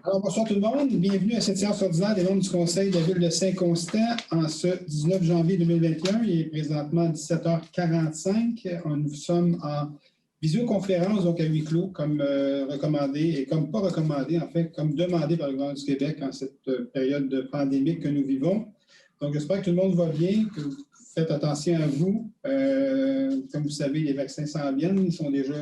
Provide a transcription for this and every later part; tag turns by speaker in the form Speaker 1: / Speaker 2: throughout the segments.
Speaker 1: Alors, bonsoir tout le monde. Bienvenue à cette séance ordinaire des membres du Conseil de la Ville de Saint-Constant en ce 19 janvier 2021. Il est présentement 17h45. Nous sommes en visioconférence, donc à huis clos, comme recommandé et comme pas recommandé, en fait, comme demandé par le gouvernement du Québec en cette période pandémique que nous vivons. Donc, j'espère que tout le monde va bien, que vous faites attention à vous. Comme vous savez, les vaccins s'en viennent. Ils sont déjà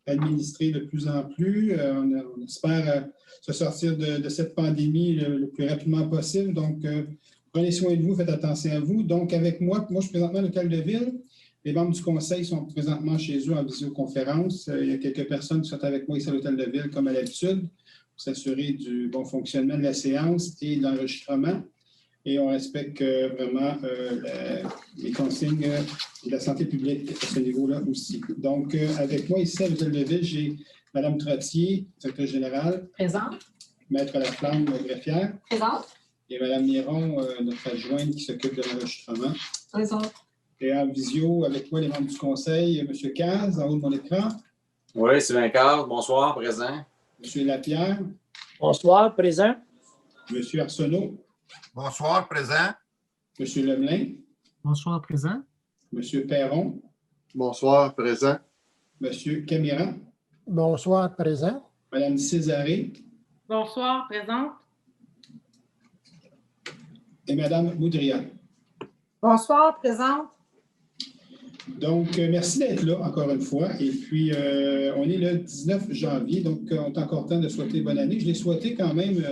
Speaker 1: administrés de plus en plus. On espère se sortir de cette pandémie le plus rapidement possible. Donc, prenez soin de vous, faites attention à vous. Donc, avec moi je suis présentement à l'hôtel de ville. Les membres du conseil sont présentement chez eux en visioconférence. Il y a quelques personnes qui sont avec moi ici à l'hôtel de ville, comme à l'habitude, pour s'assurer du bon fonctionnement de la séance et de l'enregistrement. Et on respecte vraiment les consignes de la santé publique à ce niveau-là aussi. Donc, avec moi ici à l'hôtel de ville, j'ai Mme Trottier, secrétaire générale.
Speaker 2: Présente.
Speaker 1: Maître Laflamme, greffière.
Speaker 2: Présente.
Speaker 1: Et Mme Miron, notre adjointe qui s'occupe de l'enregistrement.
Speaker 2: Présente. Et
Speaker 1: en visio, avec moi, les membres du conseil, M. Caz, en haut de mon écran.
Speaker 3: Oui, Sylvain Caz, bonsoir, présent.
Speaker 1: M. Lapierre.
Speaker 4: Bonsoir, présent.
Speaker 1: M. Arsenault.
Speaker 5: Bonsoir, présent.
Speaker 1: M. Lemelin.
Speaker 6: Bonsoir, présent.
Speaker 1: M. Perron.
Speaker 7: Bonsoir, présent.
Speaker 1: M. Camiran.
Speaker 4: Bonsoir, présent.
Speaker 1: Mme Césaré.
Speaker 8: Bonsoir, présente.
Speaker 1: Et Mme Boudria.
Speaker 8: Bonsoir, présente.
Speaker 1: Donc, merci d'être là encore une fois. Et puis, on est le 19 janvier, donc on est encore temps de souhaiter bonne année. Je l'ai souhaité quand même,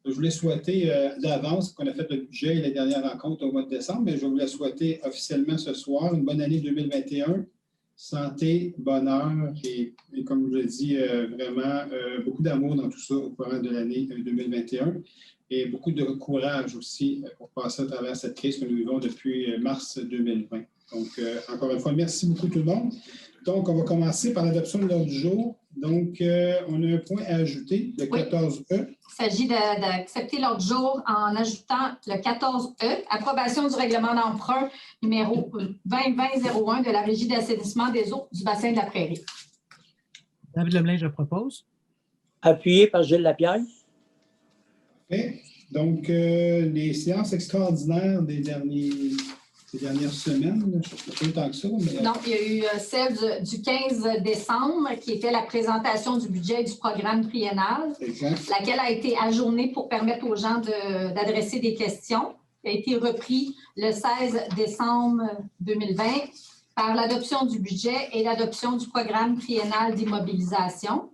Speaker 1: je voulais souhaiter d'avance qu'on a fait le budget et la dernière rencontre au mois de décembre, mais je voulais souhaiter officiellement ce soir une bonne année 2021. Santé, bonheur et comme je l'ai dit, vraiment beaucoup d'amour dans tout ça au courant de l'année 2021 et beaucoup de courage aussi pour passer à travers cette crise que nous vivons depuis mars 2020. Donc, encore une fois, merci beaucoup tout le monde. Donc, on va commencer par l'adoption de l'ordre du jour. Donc, on a un point à ajouter, le 14E.
Speaker 2: Il s'agit d'accepter l'ordre du jour en ajoutant le 14E, approbation du règlement d'emprunt numéro 2020-01 de la Régie d'assainissement des eaux du bassin de la Prairie.
Speaker 6: David Lemelin, je propose.
Speaker 4: Appuyé par Gilles Lapierre.
Speaker 1: Okay. Donc, les séances extraordinaires des dernières semaines, je ne sais pas autant que ça. Mais...
Speaker 2: Non, il y a eu celle du 15 décembre qui était la présentation du budget et du programme triennal, laquelle a été ajournée pour permettre aux gens d'adresser des questions. Il a été repris le 16 décembre 2020 par l'adoption du budget et l'adoption du programme triennal d'immobilisation.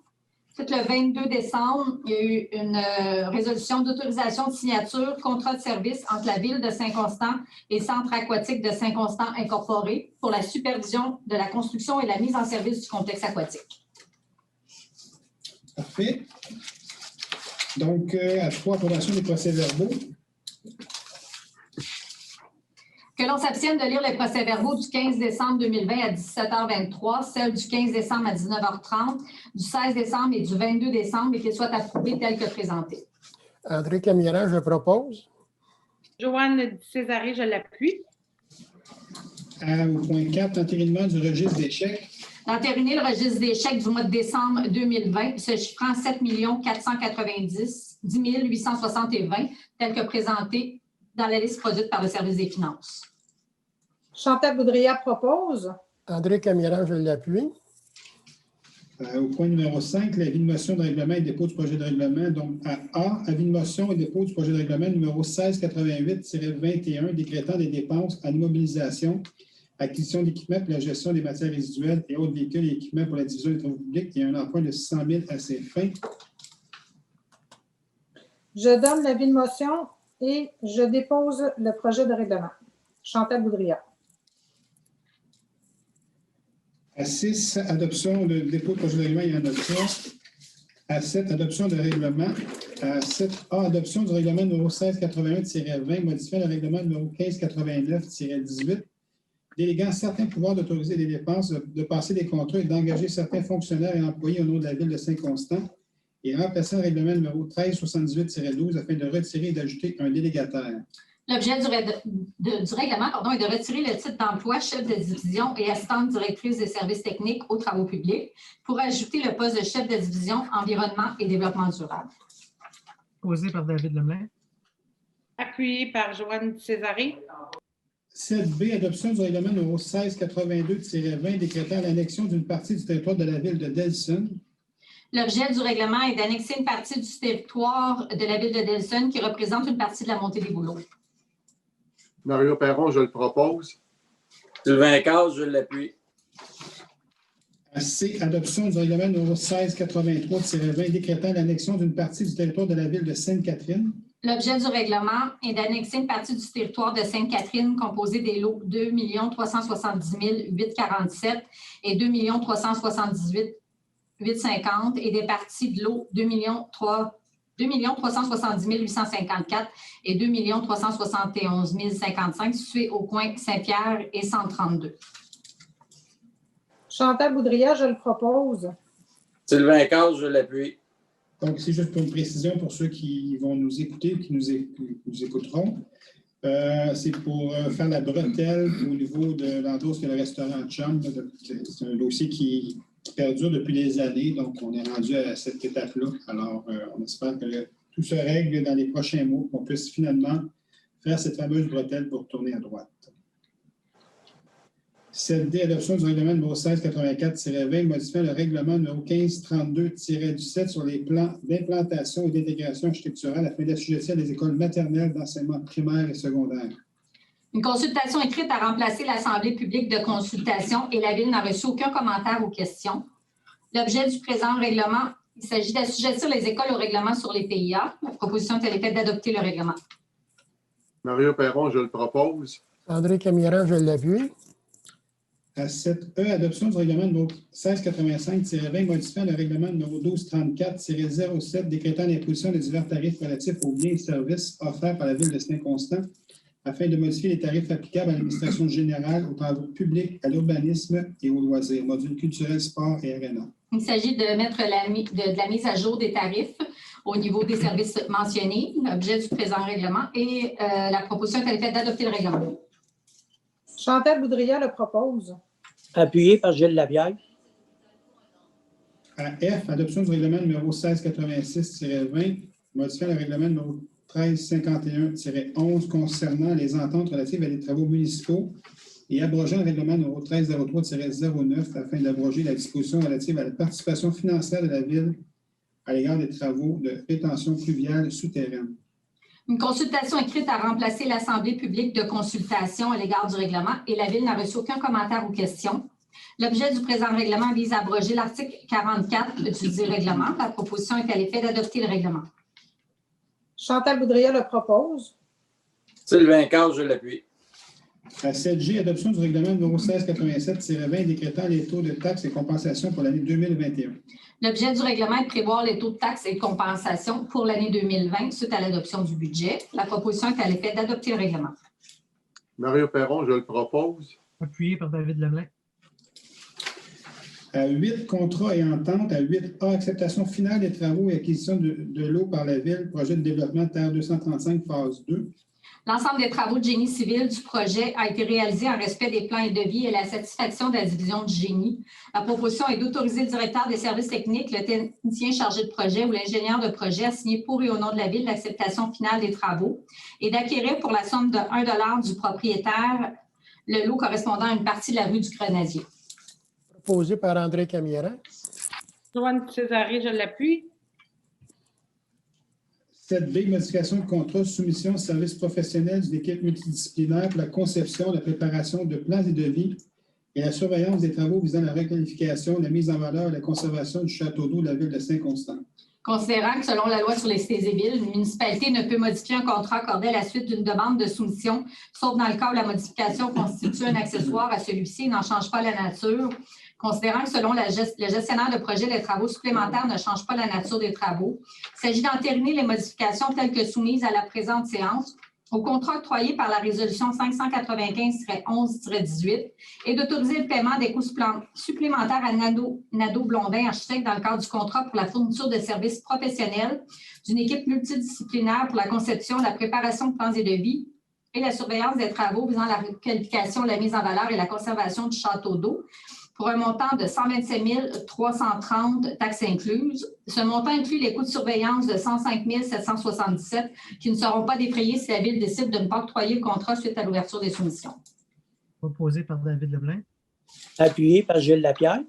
Speaker 2: Ensuite, le 22 décembre, il y a eu une résolution d'autorisation de signature, contrat de service entre la Ville de Saint-Constant et Centre aquatique de Saint-Constant incorporé pour la supervision de la construction et la mise en service du complexe aquatique.
Speaker 1: Parfait. Donc, à 3, approbation des procès-verbaux.
Speaker 2: Que l'on s'abstienne de lire les procès-verbaux du 15 décembre 2020 à 17h23, celle du 15 décembre à 19h30, du 16 décembre et du 22 décembre et qu'ils soient approuvés tels que présentés.
Speaker 4: André Camiran, je propose.
Speaker 8: Joanne Césaré, je l'appuie.
Speaker 1: Au point 4, entérinement du registre des chèques.
Speaker 2: D'entériner le registre des chèques du mois de décembre 2020, se chiffrant 7 490 860 et 20, tel que présenté dans la liste produite par le service des finances.
Speaker 8: Chantal Boudria propose.
Speaker 4: André Camiran, je l'appuie.
Speaker 1: Au point numéro 5, l'avis de motion de règlement et dépôt du projet de règlement. Donc, à A, avis de motion et dépôt du projet de règlement numéro 1688-21 décrétant des dépenses en immobilisation, acquisition d'équipements pour la gestion des matières résiduelles et autres véhicules et équipements pour la division des travaux publics et un emprunt de 600 000 à ces fins.
Speaker 8: Je donne l'avis de motion et je dépose le projet de règlement. Chantal Boudria.
Speaker 1: À 6, adoption de dépôt de projet de règlement, il y en a 3. À 7, adoption de règlement. À 7A, adoption du règlement numéro 1681-20, modifiant le règlement numéro 1589-18, déléguant certains pouvoirs d'autoriser des dépenses, de passer des contrats et d'engager certains fonctionnaires et employés au nom de la Ville de Saint-Constant et remplaçant le règlement numéro 1378-12 afin de retirer et d'ajouter un délégataire.
Speaker 2: L'objet du règlement est de retirer le titre d'emploi chef de division et assistante directrice des services techniques aux travaux publics pour ajouter le poste de chef de division environnement et développement durable.
Speaker 6: Posé par David Lemelin.
Speaker 9: Appuyé par Joanne Césaré.
Speaker 1: 7B, adoption du règlement numéro 1682-20 décrétant l'annexion d'une partie du territoire de la ville de Delson.
Speaker 2: L'objet du règlement est d'annexer une partie du territoire de la ville de Delson qui représente une partie de la montée des Bouleaux.
Speaker 7: Mario Perron, je le propose.
Speaker 3: Sylvain Cazes, je l'appuie.
Speaker 1: C, adoption du règlement numéro 1683-20 décrétant l'annexion d'une partie du territoire de la ville de Sainte-Catherine.
Speaker 2: L'objet du règlement est d'annexer une partie du territoire de Sainte-Catherine composée des lots 2 370 847 et 2 378 850 et des parties de lots 2 370 854 et 2 371 055 situées au coin Saint-Pierre et 132.
Speaker 8: Chantal Boudria, je le propose.
Speaker 3: Sylvain Cazes, je l'appuie.
Speaker 1: Donc, c'est juste pour une précision pour ceux qui vont nous écouter ou qui nous écouteront. C'est pour faire la bretelle au niveau de l'endosse que le restaurant Chum. C'est un dossier qui perdure depuis des années, donc on est rendu à cette étape-là. Alors, on espère que tout se règle dans les prochains mois, qu'on puisse finalement faire cette fameuse bretelle pour tourner à droite. 7D, adoption du règlement numéro 1684-20 modifiant le règlement numéro 1532-17 sur les plans d'implantation et d'intégration architecturale afin d'assujettir les écoles maternelles d'enseignement primaire et secondaire.
Speaker 2: Une consultation écrite a remplacé l'Assemblée publique de consultation et la Ville n'a reçu aucun commentaire aux questions. L'objet du présent règlement, il s'agit d'assujettir les écoles au règlement sur les PIA. La proposition est faite d'adopter le règlement.
Speaker 7: Mario Perron, je le propose.
Speaker 4: André Camiran, je l'appuie.
Speaker 1: À 7E, adoption du règlement numéro 1685-20 modifiant le règlement numéro 1234-07 décrétant l'imposition de divers tarifs relatifs aux biens et services offerts par la Ville de Saint-Constant afin de modifier les tarifs applicables à l'administration générale, aux travaux publics, à l'urbanisme et aux loisirs, modules culturels, sport et aréna.
Speaker 2: Il s'agit de mettre de la mise à jour des tarifs au niveau des services mentionnés, l'objet du présent règlement, et la proposition est faite d'adopter le règlement.
Speaker 8: Chantal Boudria le propose.
Speaker 4: Appuyé par Gilles Lapierre.
Speaker 1: À F, adoption du règlement numéro 1686-20 modifiant le règlement numéro 1351-11 concernant les ententes relatives à des travaux municipaux et abrogeant le règlement numéro 1303-09 afin d'abroger la disposition relative à la participation financière de la Ville à l'égard des travaux de rétention fluviale souterraine.
Speaker 2: Une consultation écrite a remplacé l'Assemblée publique de consultation à l'égard du règlement et la Ville n'a reçu aucun commentaire ou question. L'objet du présent règlement vise à abroger l'article 44 du règlement. La proposition est à l'effet d'adopter le règlement.
Speaker 8: Chantal Boudria le propose.
Speaker 3: Sylvain Cazes, je l'appuie.
Speaker 1: À 7G, adoption du règlement numéro 1687-20 décrétant les taux de taxes et compensations pour l'année 2021.
Speaker 2: L'objet du règlement est de prévoir les taux de taxes et de compensation pour l'année 2020 suite à l'adoption du budget. La proposition est à l'effet d'adopter le règlement.
Speaker 7: Mario Perron, je le propose.
Speaker 6: Appuyé par David Lemelin.
Speaker 1: À 8, contrat et entente. À 8A, acceptation finale des travaux et acquisition de l'eau par la Ville, projet de développement Terre 235, phase 2.
Speaker 2: L'ensemble des travaux de génie civil du projet a été réalisé en respect des plans et devis et la satisfaction de la division du génie. La proposition est d'autoriser le directeur des services techniques, le technicien chargé de projet ou l'ingénieur de projet à signer pour et au nom de la Ville l'acceptation finale des travaux et d'acquérir pour la somme de 1 $ du propriétaire le lot correspondant à une partie de la rue du Grenadier.
Speaker 4: Proposé par André Camiran.
Speaker 9: Joanne Césaré, je l'appuie.
Speaker 1: 7B, modification de contrat, soumission au service professionnel d'une équipe multidisciplinaire pour la conception, la préparation de plans et devis et la surveillance des travaux visant la requalification, la mise en valeur et la conservation du château d'eau de la Ville de Saint-Constant.
Speaker 2: Considérant que selon la loi sur les cités et villes, une municipalité ne peut modifier un contrat accordé à la suite d'une demande de soumission, sauf dans le cas où la modification constitue un accessoire à celui-ci et n'en change pas la nature. Considérant que selon le gestionnaire de projet, les travaux supplémentaires ne changent pas la nature des travaux, il s'agit d'entériner les modifications telles que soumises à la présente séance au contrat octroyé par la résolution 595-11-18 et d'autoriser le paiement des coûts supplémentaires à Nadeau-Blondin, architecte, dans le cadre du contrat pour la fourniture de services professionnels d'une équipe multidisciplinaire pour la conception, la préparation de plans et devis et la surveillance des travaux visant la qualification, la mise en valeur et la conservation du château d'eau pour un montant de 127 330 taxes incluses. Ce montant inclut les coûts de surveillance de 105 777 qui ne seront pas défrayés si la Ville décide de ne pas octroyer le contrat suite à l'ouverture des soumissions.
Speaker 6: Proposé par David Leblanc.
Speaker 4: Appuyé par Gilles Lapierre.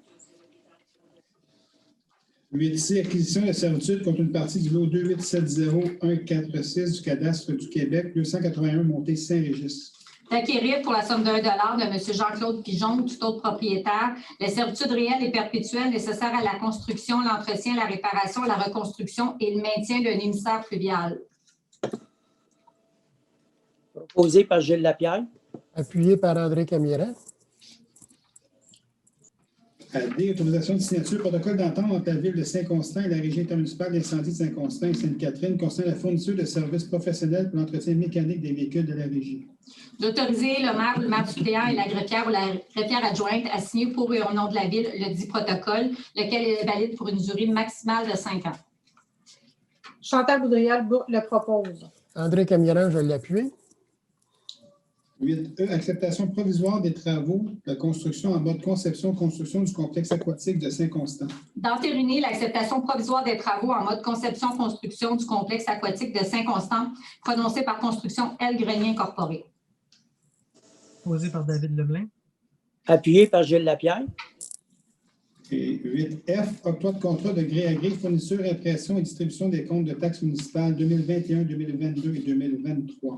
Speaker 1: 8C, acquisition de servitude contre une partie du lot 2870146 du cadastre du Québec, 281 montée Saint-Régis.
Speaker 2: D'acquérir pour la somme d'$1 de M. Jean-Claude Pigeon ou tout autre propriétaire les servitudes réelles et perpétuelles nécessaires à la construction, l'entretien, la réparation, la reconstruction et le maintien d'un émissaire fluvial.
Speaker 4: Proposé par Gilles Lapierre. Appuyé par André Camiran.
Speaker 1: D, autorisation de signature, protocole d'entente entre la Ville de Saint-Constant et la Régie intermunicipale d'incendie de Saint-Constant et Sainte-Catherine concernant la fourniture de services professionnels pour l'entretien mécanique des véhicules de la Régie.
Speaker 2: D'autoriser le maire ou le maire suppléant et la greffière ou la greffière adjointe à signer pour et au nom de la Ville le dit protocole, lequel est valide pour une durée maximale de 5 ans.
Speaker 8: Chantal Boudrial le propose.
Speaker 4: André Camiran, je l'appuie.
Speaker 1: 8E, acceptation provisoire des travaux de construction en mode conception-construction du complexe aquatique de Saint-Constant.
Speaker 2: D'entériner l'acceptation provisoire des travaux en mode conception-construction du complexe aquatique de Saint-Constant, prononcé par Construction L. Grenier Incorporée.
Speaker 6: Proposé par David Leblanc.
Speaker 4: Appuyé par Gilles Lapierre.
Speaker 1: Et 8F, octroi de contrat de gré à gré, fourniture, impression et distribution des comptes de taxes municipales 2021, 2022 et 2023.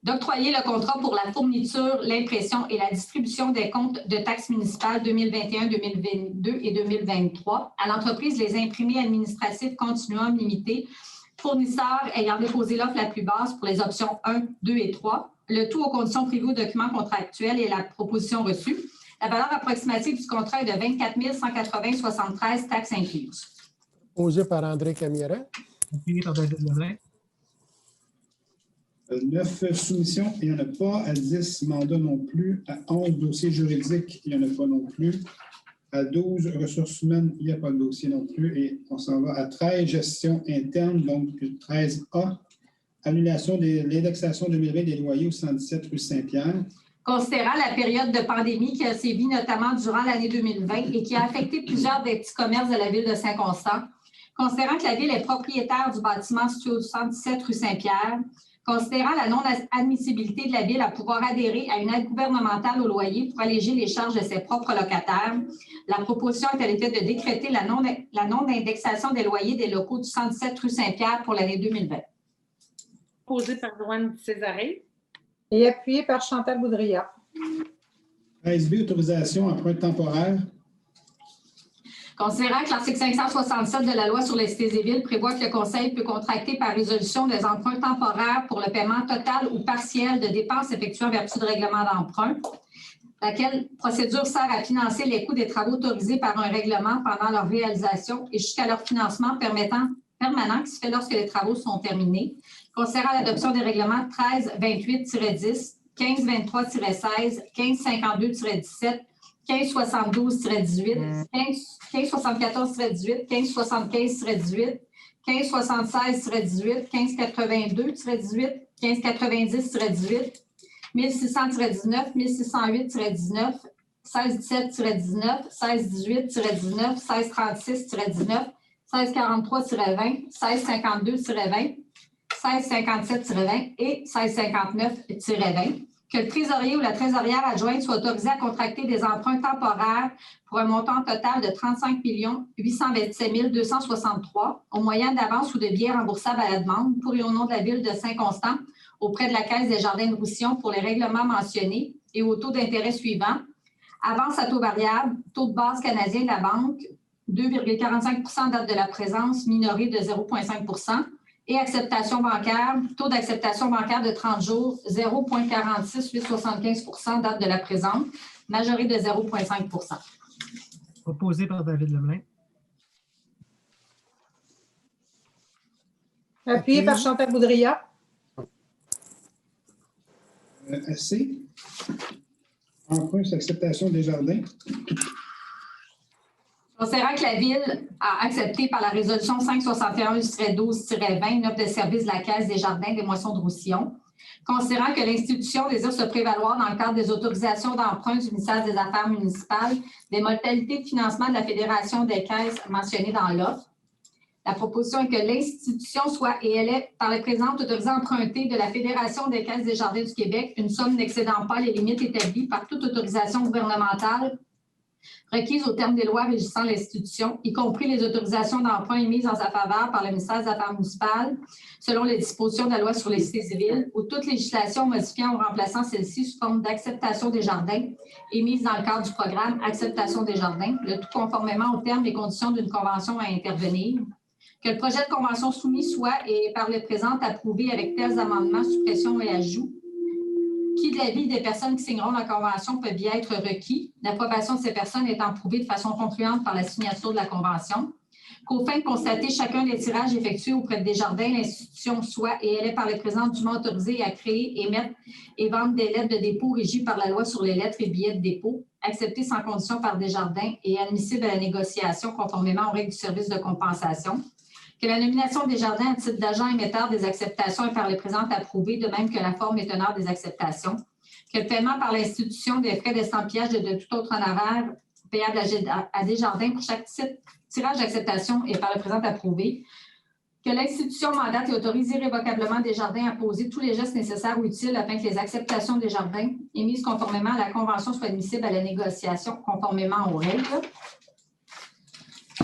Speaker 2: D'octroyer le contrat pour la fourniture, l'impression et la distribution des comptes de taxes municipales 2021, 2022 et 2023 à l'entreprise Les Imprimés Administratifs Continuum Limité, fournisseur ayant déposé l'offre la plus basse pour les options 1, 2 et 3, le tout aux conditions prévues aux documents contractuels et la proposition reçue. La valeur approximative du contrat est de 24 180,73 taxes incluses.
Speaker 4: Proposé par André Camiran.
Speaker 6: Appuyé par David Leblanc.
Speaker 1: 9 soumissions, il n'y en a pas. À 10 mandats non plus. À 11 dossiers juridiques, il n'y en a pas non plus. À 12 ressources humaines, il n'y a pas de dossier non plus. Et on s'en va à 13 gestion interne, donc 13A, annulation de l'indexation 2020 des loyers au 117 rue Saint-Pierre.
Speaker 2: Considérant la période de pandémie qui a sévi notamment durant l'année 2020 et qui a affecté plusieurs des petits commerces de la Ville de Saint-Constant, considérant que la Ville est propriétaire du bâtiment situé au 117 rue Saint-Pierre, considérant la non-admissibilité de la Ville à pouvoir adhérer à une aide gouvernementale au loyer pour alléger les charges de ses propres locataires, la proposition est à l'effet de décréter la non-indexation des loyers des locaux du 117 rue Saint-Pierre pour l'année 2020.
Speaker 9: Proposé par Joanne Césarée.
Speaker 8: Et appuyé par Chantal Boudria.
Speaker 1: 13B, autorisation emprunt temporaire.
Speaker 2: Considérant que l'article 567 de la loi sur les cités et villes prévoit que le Conseil peut contracter par résolution des emprunts temporaires pour le paiement total ou partiel de dépenses effectuées en vertu de règlement d'emprunt, laquelle procédure sert à financer les coûts des travaux autorisés par un règlement pendant leur réalisation et jusqu'à leur financement permanent qui se fait lorsque les travaux sont terminés. Considérant l'adoption des règlements 1328-10, 1523-16, 1552-17, 1572-18, 1574-18, 1575-18, 1576-18, 1582-18, 1590-18, 1600-19, 1608-19, 1617-19, 1618-19, 1636-19, 1643-20, 1652-20, 1657-20 et 1659-20, que le trésorier ou la trésorière adjointe soit autorisé à contracter des emprunts temporaires pour un montant total de 35 827 263 au moyen d'avance ou de billets remboursables à la demande pour et au nom de la Ville de Saint-Constant auprès de la Caisse des Jardins de Roussillon pour les règlements mentionnés et au taux d'intérêt suivant. Avance à taux variable, taux de base canadien de la banque, 2,45 date de la présence, minoré de 0,5 et acceptation bancaire, taux d'acceptation bancaire de 30 jours, 0,46,875 date de la présente, majoré de 0,5
Speaker 6: Proposé par David Leblanc.
Speaker 8: Appuyé par Chantal Boudria.
Speaker 1: AC. Emprunt, acceptation des jardins.
Speaker 2: Considérant que la Ville a accepté par la résolution 561-12-20 une offre de service de la Caisse des Jardins des Moissons de Roussillon, Considérant que l'institution désire se prévaloir dans le cadre des autorisations d'emprunt du ministère des Affaires municipales des modalités de financement de la Fédération des caisses mentionnées dans l'offre, la proposition est que l'institution soit et elle est par les présentes autorisée à emprunter de la Fédération des caisses des jardins du Québec une somme n'excédant pas les limites établies par toute autorisation gouvernementale requises au terme des lois régissant l'institution, y compris les autorisations d'emprunt émises en sa faveur par le ministère des Affaires municipales, selon les dispositions de la loi sur les cités civiles, ou toute législation modifiant ou remplaçant celle-ci sous forme d'acceptation des jardins, émise dans le cadre du programme Acceptation des jardins, le tout conformément aux termes et conditions d'une convention à intervenir, que le projet de convention soumis soit et par le présent approuvé avec tels amendements, suppressions et ajouts, qui, de l'avis des personnes qui signeront la convention, peuvent y être requis, l'approbation de ces personnes étant prouvée de façon concluante par la signature de la convention, qu'aux fins de constater chacun des tirages effectués auprès des jardins, l'institution soit et elle est par les présentes dûment autorisée à créer, émettre et vendre des lettres de dépôt régies par la loi sur les lettres et billets de dépôt, acceptées sans condition par Desjardins et admissibles à la négociation conformément aux règles du service de compensation, que la nomination des jardins à titre d'agent émetteur des acceptations est par les présentes approuvée, de même que la forme et teneur des acceptations, que le paiement par l'institution des frais d'estampillage et de tout autre honoraire payable à Desjardins pour chaque tirage d'acceptation est par le présent approuvé, que l'institution mandate et autorise irrévocablement Desjardins à poser tous les gestes nécessaires ou utiles afin que les acceptations des jardins émises conformément à la convention soient admissibles à la négociation conformément aux règles.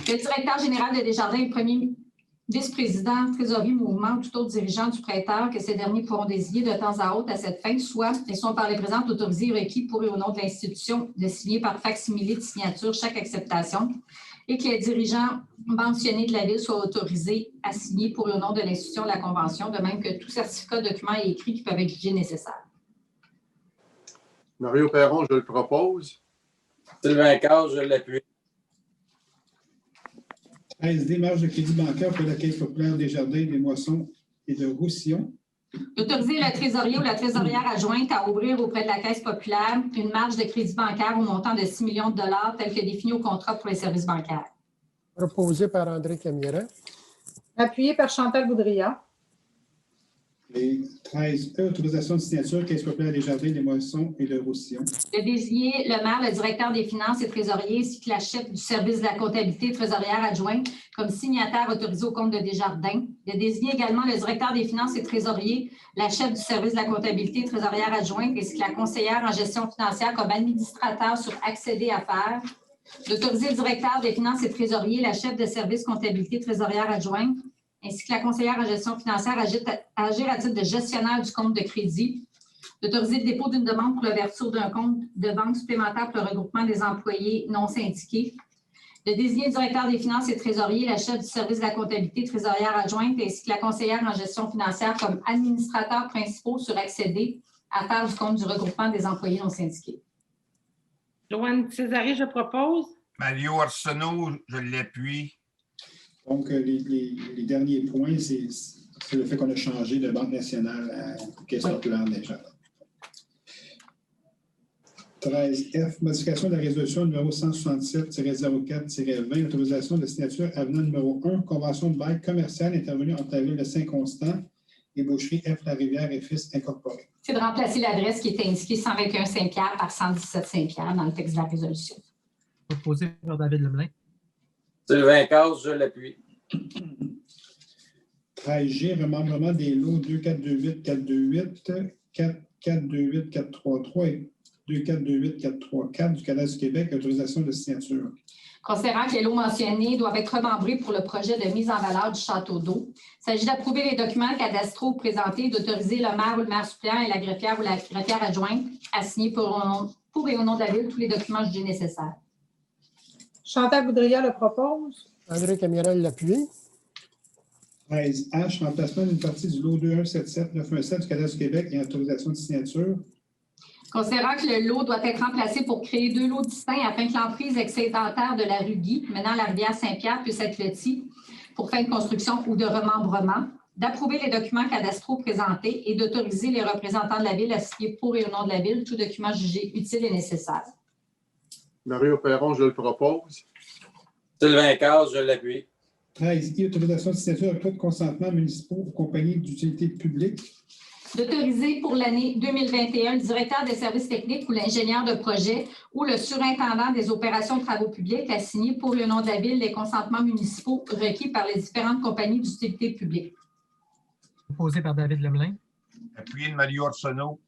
Speaker 2: Que le directeur général de Desjardins est le premier vice-président, trésorerie, mouvement ou tout autre dirigeant du prêteur que ces derniers pourront désigner de temps à autre à cette fin, soit et sont par les présentes autorisés et requis pour et au nom de l'institution de signer par facsimilé de signature chaque acceptation et que les dirigeants mentionnés de la Ville soient autorisés à signer pour et au nom de l'institution de la Convention, de même que tout certificat, document et écrit qui peuvent être jugés nécessaires.
Speaker 7: Mario Perron, je le propose.
Speaker 3: Sylvain Cazes, je l'appuie.
Speaker 1: 13D, marge de crédit bancaire pour la Caisse populaire des jardins, des moissons et de Roussillon.
Speaker 2: Autoriser le trésorier ou la trésorière adjointe à ouvrir auprès de la Caisse populaire une marge de crédit bancaire au montant de 6 millions de dollars tel que défini au contrat pour les services bancaires.
Speaker 10: Proposé par André Camiera.
Speaker 8: Appuyé par Chantal Boudria.
Speaker 1: Et 13E, autorisation de signature, Caisse populaire des jardins, des moissons et de Roussillon.
Speaker 2: De désigner le maire, le directeur des finances et trésorier, ainsi que la chef du service de la comptabilité et trésorière adjointe comme signataire autorisé au compte de Desjardins. De désigner également le directeur des finances et trésorier, la chef du service de la comptabilité et trésorière adjointe, ainsi que la conseillère en gestion financière comme administrateur sur Accéder Affaires. D'autoriser le directeur des finances et trésorier, la chef de service comptabilité et trésorière adjointe, ainsi que la conseillère en gestion financière à agir à titre de gestionnaire du compte de crédit, d'autoriser le dépôt d'une demande pour l'ouverture d'un compte de banque supplémentaire pour le regroupement des employés non syndiqués, de désigner le directeur des finances et trésorier, la chef du service de la comptabilité trésorière adjointe, ainsi que la conseillère en gestion financière comme administrateurs principaux sur Accéder à faire du compte du regroupement des employés non syndiqués.
Speaker 9: Joanne Césaré, je propose.
Speaker 5: Mario Arsenault, je l'appuie.
Speaker 1: Donc, les derniers points, c'est le fait qu'on a changé de Banque nationale à Caisse populaire des jardins. 13F, modification de la résolution numéro 167-04-20, autorisation de signature avenant numéro 1, convention de bail commercial intervenue entre la Ville de Saint-Constant et Boucherie F. La Rivière et Fils Incorporé.
Speaker 2: C'est de remplacer l'adresse qui était indiquée 121 Saint-Pierre par 117 Saint-Pierre dans le texte de la résolution.
Speaker 6: Proposé par David Lemelin.
Speaker 3: Sylvain Cazes, je l'appuie.
Speaker 1: 13G, remembrement des lots 2428-428, 2428-433 et 2428-434 du cadastre du Québec, autorisation de signature.
Speaker 2: Considérant que les lots mentionnés doivent être remembrés pour le projet de mise en valeur du château d'eau, il s'agit d'approuver les documents cadastraux présentés, d'autoriser le maire ou le maire suppléant et la greffière ou la greffière adjointe à signer pour et au nom de la Ville tous les documents jugés nécessaires.
Speaker 8: Chantal Boudria le propose.
Speaker 10: André Camiera l'appuie.
Speaker 1: 13H, remplacement d'une partie du lot 2177-917 du cadastre du Québec et autorisation de signature.
Speaker 2: Considérant que le lot doit être remplacé pour créer 2 lots distincts afin que l'emprise excédentaire de la rue Guy, menant la rivière Saint-Pierre, puisse être lotie pour fin de construction ou de remembrement, d'approuver les documents cadastraux présentés et d'autoriser les représentants de la Ville à signer pour et au nom de la Ville tout document jugé utile et nécessaire.
Speaker 7: Mario Perron, je le propose.
Speaker 3: Sylvain Cazes, je l'appuie.
Speaker 1: 13I, autorisation de signature avec de consentement municipaux aux compagnies d'utilité publique.
Speaker 2: D'autoriser pour l'année 2021 le directeur des services techniques ou l'ingénieur de projet ou le surintendant des opérations de travaux publics à signer pour le nom de la Ville les consentements municipaux requis par les différentes compagnies d'utilité publique.
Speaker 6: Proposé par David Lemelin.
Speaker 5: Appuyé de Mario Arsenault.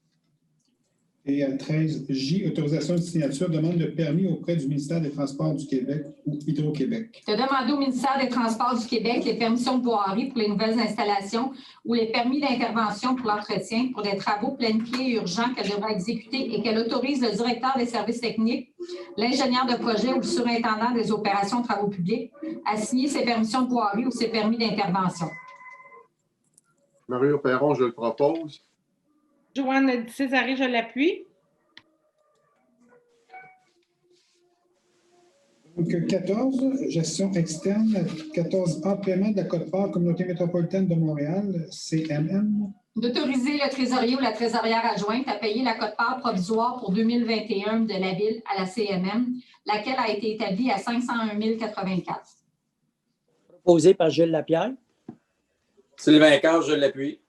Speaker 1: Et 13J, autorisation de signature, demande de permis auprès du ministère des Transports du Québec ou Hydro-Québec.
Speaker 2: De demander au ministère des Transports du Québec les permissions de voirie pour les nouvelles installations ou les permis d'intervention pour l'entretien pour des travaux planifiés et urgents qu'elle devra exécuter et qu'elle autorise le directeur des services techniques, l'ingénieur de projet ou le surintendant des opérations de travaux publics à signer ces permissions de voirie ou ces permis d'intervention.
Speaker 7: Mario Perron, je le propose.
Speaker 9: Joanne Césaré, je l'appuie.
Speaker 1: Donc, 14, gestion externe. 14A, paiement de la quote-part Communauté métropolitaine de Montréal, CMM.
Speaker 2: D'autoriser le trésorier ou la trésorière adjointe à payer la quote-part provisoire pour 2021 de la Ville à la CMM, laquelle a été établie à 501 084.
Speaker 4: Proposé par Gilles Lapierre.
Speaker 3: Sylvain Cage, je l'appuie.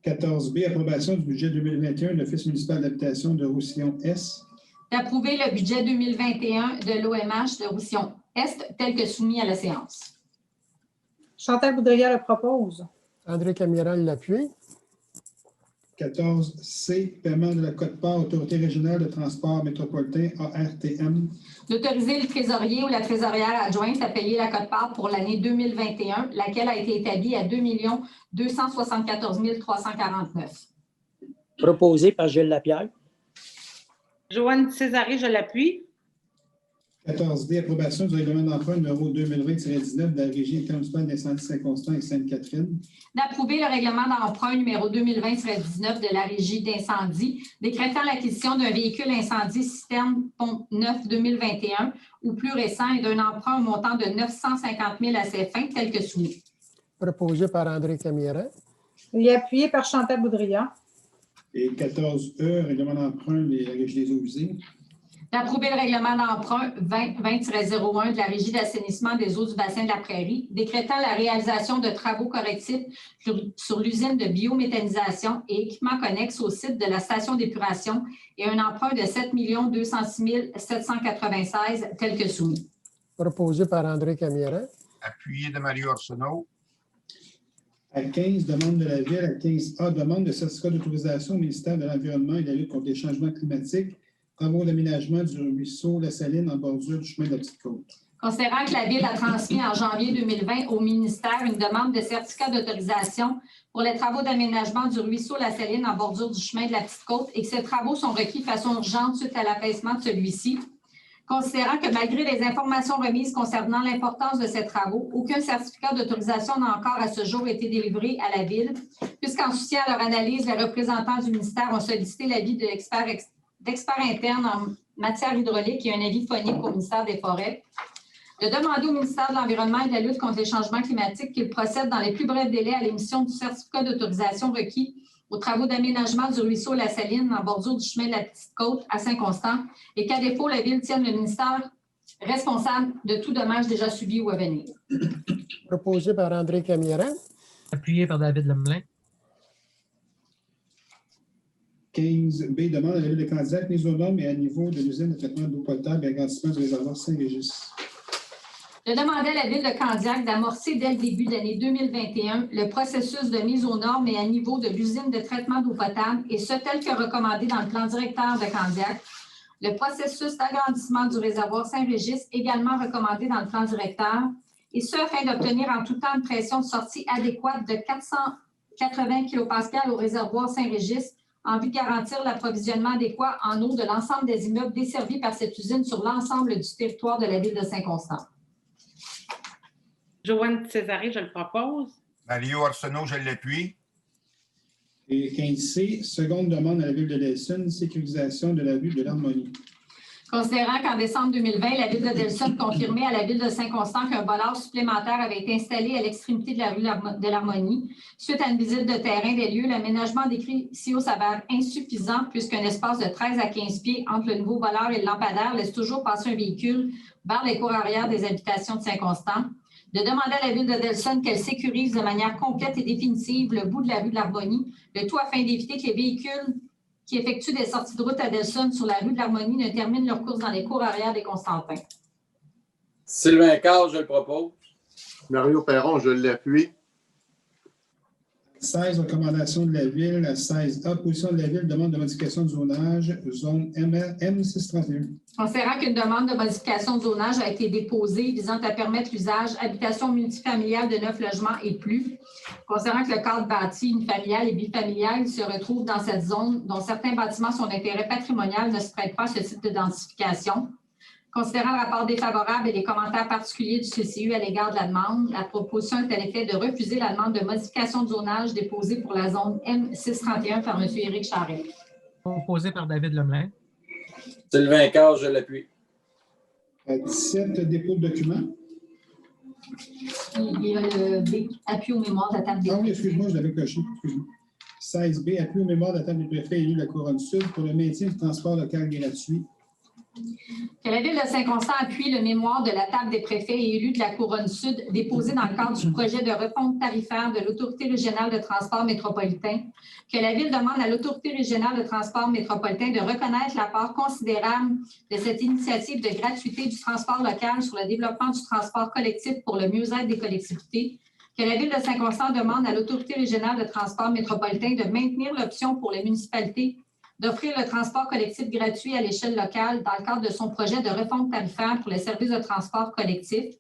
Speaker 1: 14B, approbation du budget 2021 de l'Office municipal d'habitation de Roussillon-Est.
Speaker 2: D'approuver le budget 2021 de l'OMH de Roussillon-Est tel que soumis à la séance.
Speaker 8: Chantal Boudria le propose.
Speaker 10: André Camiral l'appuie.
Speaker 1: 14C, paiement de la quote-part Autorité régionale de transport métropolitain, ARTM.
Speaker 2: D'autoriser le trésorier ou la trésorière adjointe à payer la quote-part pour l'année 2021, laquelle a été établie à 2 274 349.
Speaker 4: Proposé par Gilles Lapierre.
Speaker 9: Joanne Césaré, je l'appuie.
Speaker 1: 14D, approbation du règlement d'emprunt numéro 2020-19 de la Régie intermunicipale d'incendie Saint-Constant et Sainte-Catherine.
Speaker 2: D'approuver le règlement d'emprunt numéro 2020-19 de la Régie d'incendie, décrétant l'acquisition d'un véhicule incendie citerne pompe 9 2021 ou plus récent et d'un emprunt au montant de 950 000 à ses fins, tel que soumis.
Speaker 10: Proposé par André Camiral.
Speaker 8: Et appuyé par Chantal Boudria.
Speaker 1: Et 14E, règlement d'emprunt de la Régie des eaux usées.
Speaker 2: D'approuver le règlement d'emprunt 20-01 de la Régie d'assainissement des eaux du bassin de la Prairie, décrétant la réalisation de travaux correctifs sur l'usine de biométhanisation et équipements connexes au site de la station d'épuration et un emprunt de 7 206 796 tel que soumis.
Speaker 10: Proposé par André Camiral.
Speaker 5: Appuyé de Mario Arsenault.
Speaker 1: À 15, demande de la Ville. À 15A, demande de certificat d'autorisation au ministère de l'Environnement et de la lutte contre les changements climatiques. Travaux d'aménagement du ruisseau La Saline en bordure du chemin de la Petite-Côte.
Speaker 2: Considérant que la Ville a transmis en janvier 2020 au ministère une demande de certificat d'autorisation pour les travaux d'aménagement du ruisseau La Saline en bordure du chemin de la Petite-Côte et que ces travaux sont requis de façon urgente suite à l'abaissement de celui-ci, considérant que malgré les informations remises concernant l'importance de ces travaux, aucun certificat d'autorisation n'a encore à ce jour été délivré à la Ville, puisqu'en soutien à leur analyse, les représentants du ministère ont sollicité l'avis de d'experts internes en matière hydraulique et un avis phonique au ministère des Forêts, de demander au ministère de l'Environnement et de la lutte contre les changements climatiques qu'il procède dans les plus brefs délais à l'émission du certificat d'autorisation requis aux travaux d'aménagement du ruisseau La Saline en bordure du chemin de la Petite-Côte à Saint-Constant et qu'à défaut, la Ville tienne le ministère responsable de tout dommage déjà subi ou à venir.
Speaker 10: Proposé par André Camiral.
Speaker 6: Appuyé par David Lemelin.
Speaker 1: 15B, demande à la Ville de Candiac, mise aux normes et à niveau de l'usine de traitement d'eau potable et agrandissement du réservoir Saint-Régis.
Speaker 2: De demander à la Ville de Candiac d'amorcer dès le début de l'année 2021 le processus de mise aux normes et à niveau de l'usine de traitement d'eau potable, et ce tel que recommandé dans le plan directeur de Candiac. Le processus d'agrandissement du réservoir Saint-Régis, également recommandé dans le plan directeur, et ce afin d'obtenir en tout temps une pression de sortie adéquate de 480 kPa au réservoir Saint-Régis, en vue de garantir l'approvisionnement adéquat en eau de l'ensemble des immeubles desservis par cette usine sur l'ensemble du territoire de la Ville de Saint-Constant.
Speaker 9: Joanne Césaré, je le propose.
Speaker 5: Mario Arsenault, je l'appuie.
Speaker 1: Et 15C, seconde demande à la Ville de Delson, sécurisation de la rue de l'Harmonie.
Speaker 2: Considérant qu'en décembre 2020, la Ville de Delson confirmait à la Ville de Saint-Constant qu'un bolard supplémentaire avait été installé à l'extrémité de la rue de l'Harmonie, suite à une visite de terrain des lieux, l'aménagement décrit ici s'avère insuffisant puisqu'un espace de 13 à 15 pieds entre le nouveau bolard et le lampadaire laisse toujours passer un véhicule vers les cours arrière des habitations de Saint-Constant. de demander à la Ville de Delson qu'elle sécurise de manière complète et définitive le bout de la rue de l'Harmonie, le tout afin d'éviter que les véhicules qui effectuent des sorties de route à Delson sur la rue de l'Harmonie ne terminent leur course dans les cours arrière des Constantins.
Speaker 3: Sylvain Carr, je le propose.
Speaker 7: Mario Perron, je l'appuie.
Speaker 1: 16, recommandations de la Ville. 16A, position de la Ville, demande de modification de zonage, zone M631.
Speaker 2: Considérant qu'une demande de modification de zonage a été déposée visant à permettre l'usage habitation multifamiliale de 9 logements et plus, considérant que le cadre bâti unifamilial et bifamilial se retrouve dans cette zone dont certains bâtiments sont d'intérêt patrimonial ne se prêtent pas à ce type de densification, considérant le rapport défavorable et les commentaires particuliers du CCU à l'égard de la demande, la proposition est à l'effet de refuser la demande de modification de zonage déposée pour la zone M631 par M. Éric Charret.
Speaker 6: Proposé par David Lemelin.
Speaker 3: Sylvain Carr, je l'appuie.
Speaker 1: 17, dépôt de documents.
Speaker 2: Il y a le B, appui aux mémoires de la table des
Speaker 1: Ah oui, excuse-moi, je l'avais coché. Excuse-moi. 16B, appui aux mémoires de la table des préfets élus de la Couronne Sud pour le maintien du transport local gratuit.
Speaker 2: Que la Ville de Saint-Constant appuie le mémoire de la table des préfets et élus de la Couronne Sud déposé dans le cadre du projet de refonte tarifaire de l'Autorité régionale de transport métropolitain. Que la Ville demande à l'Autorité régionale de transport métropolitain de reconnaître la part considérable de cette initiative de gratuité du transport local sur le développement du transport collectif pour le mieux-être des collectivités. Que la Ville de Saint-Constant demande à l'Autorité régionale de transport métropolitain de maintenir l'option pour les municipalités d'offrir le transport collectif gratuit à l'échelle locale dans le cadre de son projet de refonte tarifaire pour les services de transport collectif,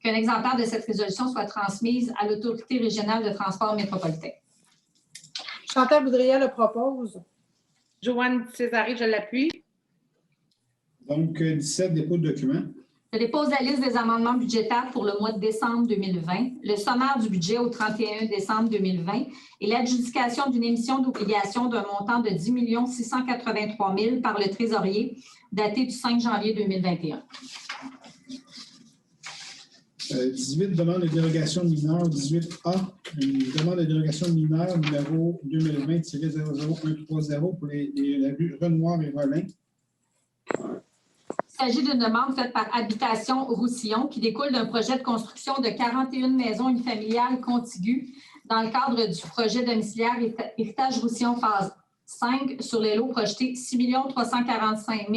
Speaker 2: qu'un exemplaire de cette résolution soit transmise à l'Autorité régionale de transport métropolitain.
Speaker 8: Chantal Boudria le propose.
Speaker 9: Joanne Césaré, je l'appuie.
Speaker 1: Donc, 17, dépôt de documents.
Speaker 2: Je dépose la liste des amendements budgétaires pour le mois de décembre 2020, le sommaire du budget au 31 décembre 2020 et l'adjudication d'une émission d'obligation d'un montant de 10 683 000 par le trésorier daté du 5 janvier 2021.
Speaker 1: 18, demande de dérogation mineure. 18A, une demande de dérogation mineure numéro 2020-00130 pour la rue Renoir et Rollin.
Speaker 2: Il s'agit d'une demande faite par Habitation Roussillon qui découle d'un projet de construction de 41 maisons unifamiliales contiguës dans le cadre du projet domiciliaire Héritage Roussillon phase 5 sur les lots projetés 6 345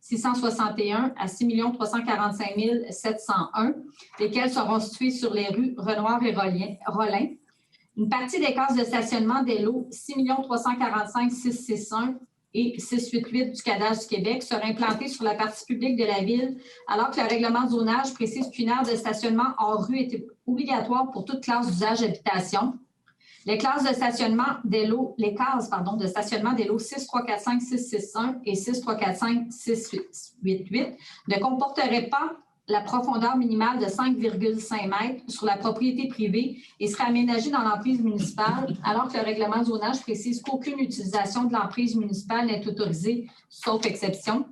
Speaker 2: 661 à 6 345 701, lesquels seront situés sur les rues Renoir et Rollin. Une partie des cases de stationnement des lots 6 345 661 et 688 du Cadastre du Québec sera implanté sur la partie publique de la Ville, alors que le règlement de zonage précise qu'une aire de stationnement hors rue est obligatoire pour toute classe d'usage d'habitation. Les cases de stationnement des lots 6, 3, 4, 5, 6, 6, 1 et 6, 3, 4, 5, 6, 8, 8 ne comporteraient pas la profondeur minimale de 5,5 mètres sur la propriété privée et sera aménagée dans l'emprise municipale, alors que le règlement de zonage précise qu'aucune utilisation de l'emprise municipale n'est autorisée, sauf exception.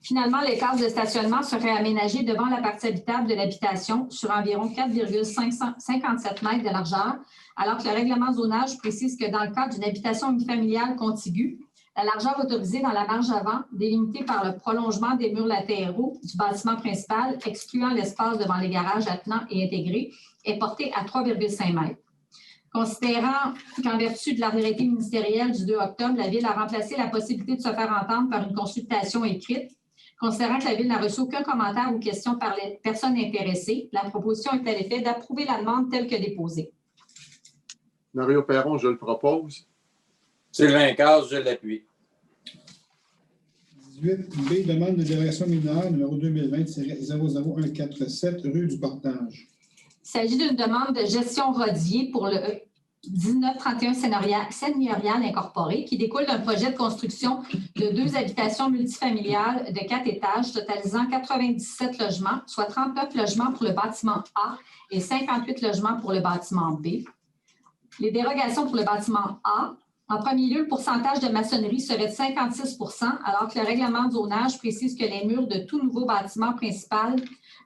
Speaker 2: Finalement, les cases de stationnement seraient aménagées devant la partie habitable de l'habitation sur environ 4,57 mètres de largeur, alors que le règlement de zonage précise que dans le cadre d'une habitation unifamiliale contiguë, la largeur autorisée dans la marge avant, délimitée par le prolongement des murs latéraux du bâtiment principal, excluant l'espace devant les garages attenants et intégrés, est portée à 3,5 mètres. Considérant qu'en vertu de l'arrêté ministériel du 2 octobre, la Ville a remplacé la possibilité de se faire entendre par une consultation écrite, considérant que la Ville n'a reçu aucun commentaire ou question par les personnes intéressées, la proposition est à l'effet d'approuver la demande telle que déposée.
Speaker 7: Mario Perron, je le propose.
Speaker 3: Sylvain Carr, je l'appuie.
Speaker 1: 18B, demande de dérogation mineure numéro 2020-00147, rue du Portage.
Speaker 2: Il s'agit d'une demande de gestion rodier pour le 1931 Seigneurial incorporé qui découle d'un projet de construction de 2 habitations multifamiliales de 4 étages totalisant 97 logements, soit 39 logements pour le bâtiment A et 58 logements pour le bâtiment B. Les dérogations pour le bâtiment A, en premier lieu, le pourcentage de maçonnerie serait de 56 % alors que le règlement de zonage précise que les murs de tout nouveau bâtiment principal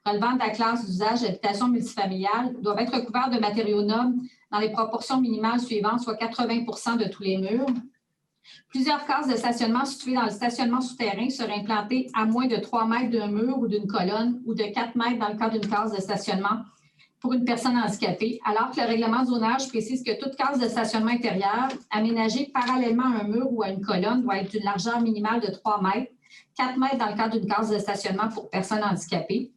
Speaker 2: relevant de la classe d'usage d'habitation multifamiliale doivent être recouverts de matériaux nobles dans les proportions minimales suivantes, soit 80 % de tous les murs. Plusieurs cases de stationnement situées dans le stationnement souterrain seraient implantées à moins de 3 mètres d'un mur ou d'une colonne ou de 4 mètres dans le cas d'une case de stationnement pour une personne handicapée, alors que le règlement de zonage précise que toute case de stationnement intérieur aménagée parallèlement à un mur ou à une colonne doit être d'une largeur minimale de 3 mètres, 4 mètres dans le cadre d'une case de stationnement pour personnes handicapées.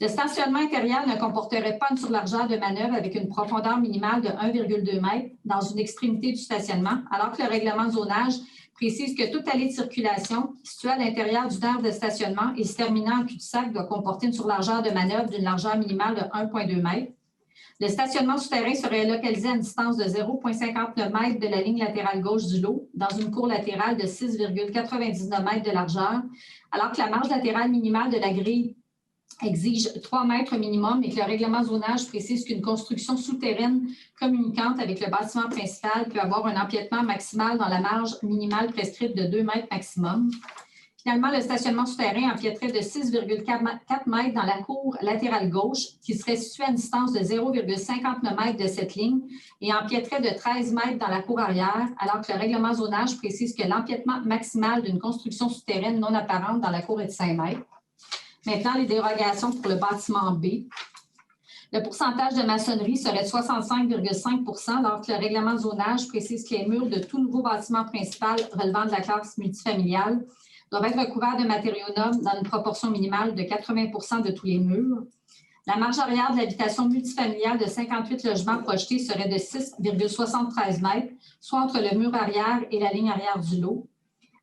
Speaker 2: Le stationnement intérieur ne comporterait pas une surlargeur de manœuvre avec une profondeur minimale de 1,2 mètres dans une extrémité du stationnement, alors que le règlement de zonage précise que toute allée de circulation située à l'intérieur d'une aire de stationnement et se terminant en cul-de-sac doit comporter une surlargeur de manœuvre d'une largeur minimale de 1,2 mètres. Le stationnement souterrain serait localisé à une distance de 0,59 mètres de la ligne latérale gauche du lot, dans une cour latérale de 6,99 mètres de largeur, alors que la marge latérale minimale de la grille exige 3 mètres minimum et que le règlement zonage précise qu'une construction souterraine communicante avec le bâtiment principal peut avoir un empiètement maximal dans la marge minimale prescrite de 2 mètres maximum. Finalement, le stationnement souterrain empiéterait de 6,4 mètres dans la cour latérale gauche, qui serait située à une distance de 0,59 mètres de cette ligne, et empiéterait de 13 mètres dans la cour arrière, alors que le règlement zonage précise que l'empiètement maximal d'une construction souterraine non apparente dans la cour est de 5 mètres. Maintenant, les dérogations pour le bâtiment B. Le pourcentage de maçonnerie serait de 65,5 % alors que le règlement de zonage précise que les murs de tout nouveau bâtiment principal relevant de la classe multifamiliale doivent être recouverts de matériaux nobles dans une proportion minimale de 80 % de tous les murs. La marge arrière de l'habitation multifamiliale de 58 logements projetés serait de 6,73 mètres, soit entre le mur arrière et la ligne arrière du lot.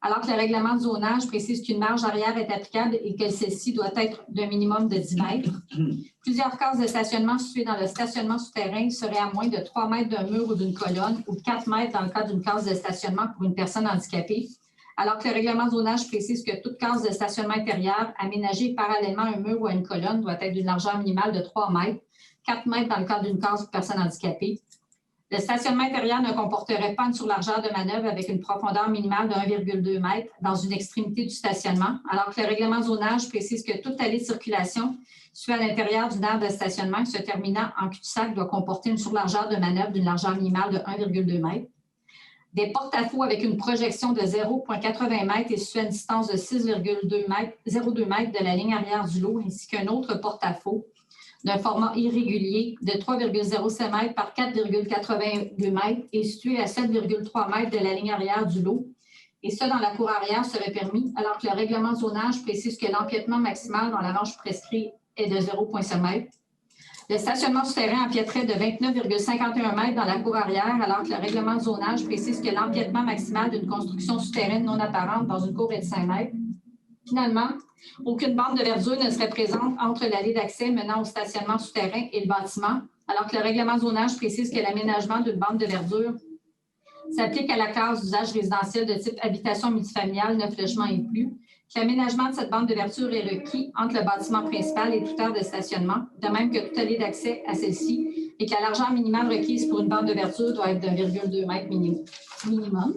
Speaker 2: Alors que le règlement de zonage précise qu'une marge arrière est applicable et que celle-ci doit être d'un minimum de 10 mètres. Plusieurs cases de stationnement situées dans le stationnement souterrain seraient à moins de 3 mètres d'un mur ou d'une colonne ou 4 mètres dans le cas d'une case de stationnement pour une personne handicapée. Alors que le règlement de zonage précise que toute case de stationnement intérieur aménagée parallèlement à un mur ou à une colonne doit être d'une largeur minimale de 3 mètres, 4 mètres dans le cadre d'une case pour personne handicapée. Le stationnement intérieur ne comporterait pas une surlargeur de manœuvre avec une profondeur minimale de 1,2 mètres dans une extrémité du stationnement, alors que le règlement de zonage précise que toute allée de circulation située à l'intérieur d'une aire de stationnement se terminant en cul-de-sac doit comporter une surlargeur de manœuvre d'une largeur minimale de 1,2 mètres. Des porte-à-faux avec une projection de 0,80 mètres et situés à une distance de 6,02 mètres de la ligne arrière du lot, ainsi qu'un autre porte-à-faux d'un format irrégulier de 3,07 mètres par 4,82 mètres et situé à 7,3 mètres de la ligne arrière du lot. Et ça, dans la cour arrière, serait permis, alors que le règlement de zonage précise que l'empiètement maximal dans la marge prescrite est de 0,5 mètres. Le stationnement souterrain empiéterait de 29,51 mètres dans la cour arrière, alors que le règlement de zonage précise que l'empiètement maximal d'une construction souterraine non apparente dans une cour est de 5 mètres. Finalement, aucune bande de verdure ne serait présente entre l'allée d'accès menant au stationnement souterrain et le bâtiment, alors que le règlement de zonage précise que l'aménagement d'une bande de verdure s'applique à la classe d'usage résidentiel de type habitation multifamiliale, 9 logements et plus, que l'aménagement de cette bande de verdure est requis entre le bâtiment principal et toute aire de stationnement, de même que toute allée d'accès à celle-ci, et que la largeur minimale requise pour une bande de verdure doit être de 1,2 mètre minimum.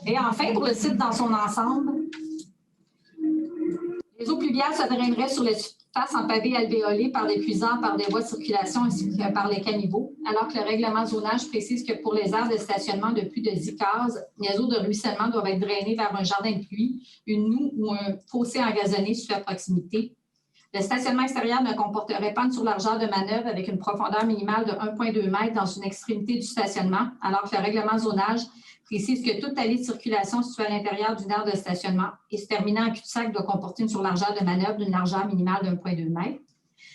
Speaker 2: Et enfin, pour le site dans son ensemble, les eaux pluviales se draineraient sur les surfaces en pavé alvéolé par des puisants, par des voies de circulation ainsi que par les caniveaux, alors que le règlement de zonage précise que pour les aires de stationnement de plus de 10 cases, les eaux de ruissellement doivent être drainées vers un jardin de pluie, une noue ou un fossé engazonné situé à proximité. Le stationnement extérieur ne comporterait pas une surlargeur de manœuvre avec une profondeur minimale de 1,2 mètres dans une extrémité du stationnement, alors que le règlement de zonage précise que toute allée de circulation située à l'intérieur d'une aire de stationnement et se terminant en cul-de-sac doit comporter une surlargeur de manœuvre d'une largeur minimale de 1,2 mètres.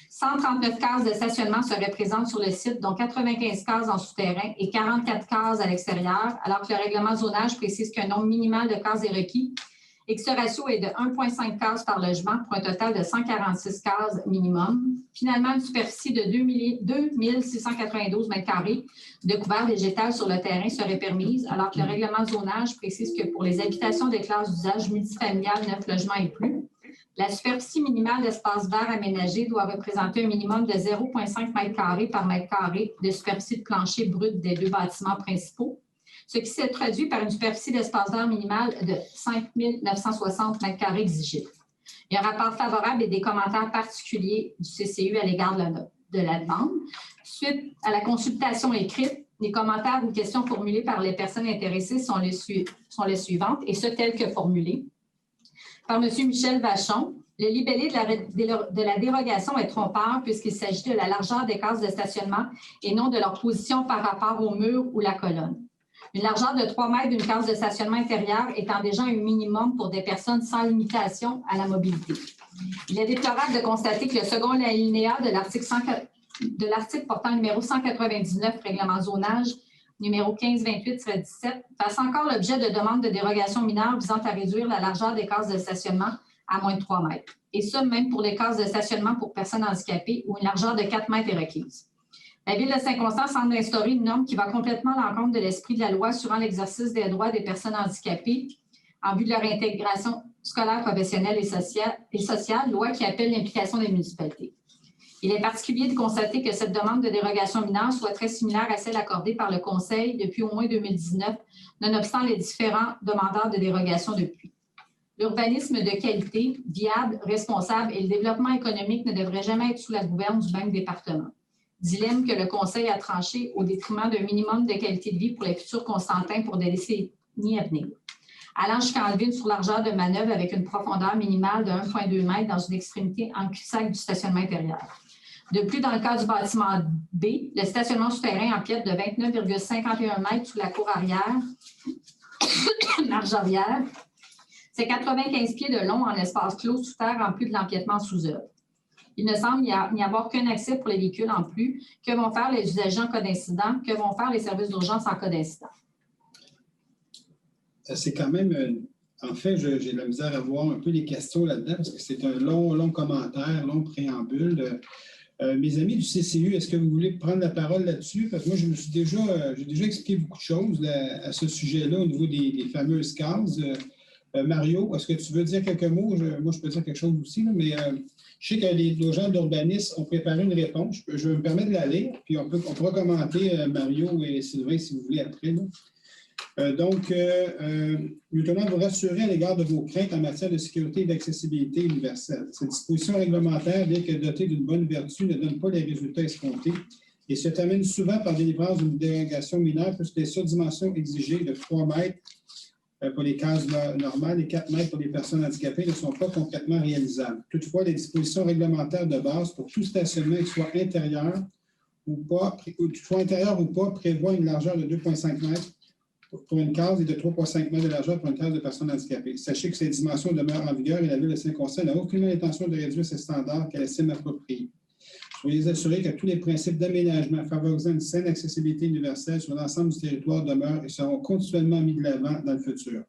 Speaker 2: 139 cases de stationnement seraient présentes sur le site, dont 95 cases en souterrain et 44 cases à l'extérieur, alors que le règlement de zonage précise qu'un nombre minimal de cases est requis et que ce ratio est de 1,5 cases par logement pour un total de 146 cases minimum. Finalement, une superficie de 2692 m² de couvert végétal sur le terrain serait permise, alors que le règlement de zonage précise que pour les habitations de classe d'usage multifamilial, 9 logements et plus, la superficie minimale d'espace vert aménagé doit représenter un minimum de 0,5 m² par mètre carré de superficie de plancher brut des deux bâtiments principaux, ce qui s'est traduit par une superficie d'espace vert minimale de 5 960 m² exigibles. Il y a un rapport favorable et des commentaires particuliers du CCU à l'égard de la demande. Suite à la consultation écrite, les commentaires ou questions formulés par les personnes intéressées sont les suivantes, et ce telles que formulées. Par M. Michel Vachon, Le libellé de la dérogation est trompeur puisqu'il s'agit de la largeur des cases de stationnement et non de leur position par rapport au mur ou la colonne. Une largeur de 3 mètres d'une case de stationnement intérieure étant déjà un minimum pour des personnes sans limitation à la mobilité. Il est déplorable de constater que le second alinéa de l'article portant numéro 199 règlement zonage numéro 1528-17 fasse encore l'objet de demandes de dérogation mineure visant à réduire la largeur des cases de stationnement à moins de 3 mètres. Et ça, même pour les cases de stationnement pour personnes handicapées où une largeur de 4 mètres est requise. La Ville de Saint-Constant semble instaurer une norme qui va complètement à l'encontre de l'esprit de la loi sur l'exercice des droits des personnes handicapées en vue de leur intégration scolaire, professionnelle et sociale, loi qui appelle l'implication des municipalités. Il est particulier de constater que cette demande de dérogation mineure soit très similaire à celle accordée par le Conseil depuis au moins 2019, nonobstant les différents demandeurs de dérogation depuis. L'urbanisme de qualité, viable, responsable et le développement économique ne devraient jamais être sous la gouverne du même département. Dilemme que le Conseil a tranché au détriment d'un minimum de qualité de vie pour les futurs Constantins pour des décennies à venir. Allant jusqu'à enlever une surlargeur de manœuvre avec une profondeur minimale de 1,2 m dans une extrémité en cul-de-sac du stationnement intérieur. De plus, dans le cas du bâtiment B, le stationnement souterrain empiète de 29,51 m sous la cour arrière, marge arrière. C'est 95 pieds de long en espace clos sous terre en plus de l'empiètement sous œuvre. Il ne semble n'y avoir qu'un accès pour les véhicules en plus. Que vont faire les usagers en cas d'incident? Que vont faire les services d'urgence en cas d'incident?
Speaker 1: C'est quand même, en fait, j'ai de la misère à voir un peu les questions là-dedans parce que c'est un long commentaire, long préambule. Mes amis du CCU, est-ce que vous voulez prendre la parole là-dessus? Parce que moi, j'ai déjà expliqué beaucoup de choses là, à ce sujet-là au niveau des fameuses cases. Mario, est-ce que tu veux dire quelques mots? Moi, je peux dire quelque chose aussi, là, mais je sais que les gens d'urbanisme ont préparé une réponse. Je me permets de la lire, puis on pourra commenter, Mario et Sylvain, si vous voulez, après. Nous tenons à vous rassurer à l'égard de vos craintes en matière de sécurité et d'accessibilité universelle. Cette disposition réglementaire, bien que dotée d'une bonne vertu, ne donne pas les résultats escomptés et se termine souvent par délivrance d'une dérogation mineure puisque les surdimensions exigées de 3 mètres pour les cases normales et 4 mètres pour les personnes handicapées ne sont pas concrètement réalisables. Toutefois, les dispositions réglementaires de base pour tout stationnement, qu'il soit intérieur ou pas, prévoient une largeur de 2,5 mètres pour une case et de 3,5 mètres de largeur pour une case de personnes handicapées. Sachez que ces dimensions demeurent en vigueur et la Ville de Saint-Constant n'a aucune intention de réduire ces standards qu'elle estime appropriés. Soyez assurés que tous les principes d'aménagement favorisant une saine accessibilité universelle sur l'ensemble du territoire demeurent et seront continuellement mis de l'avant dans le futur.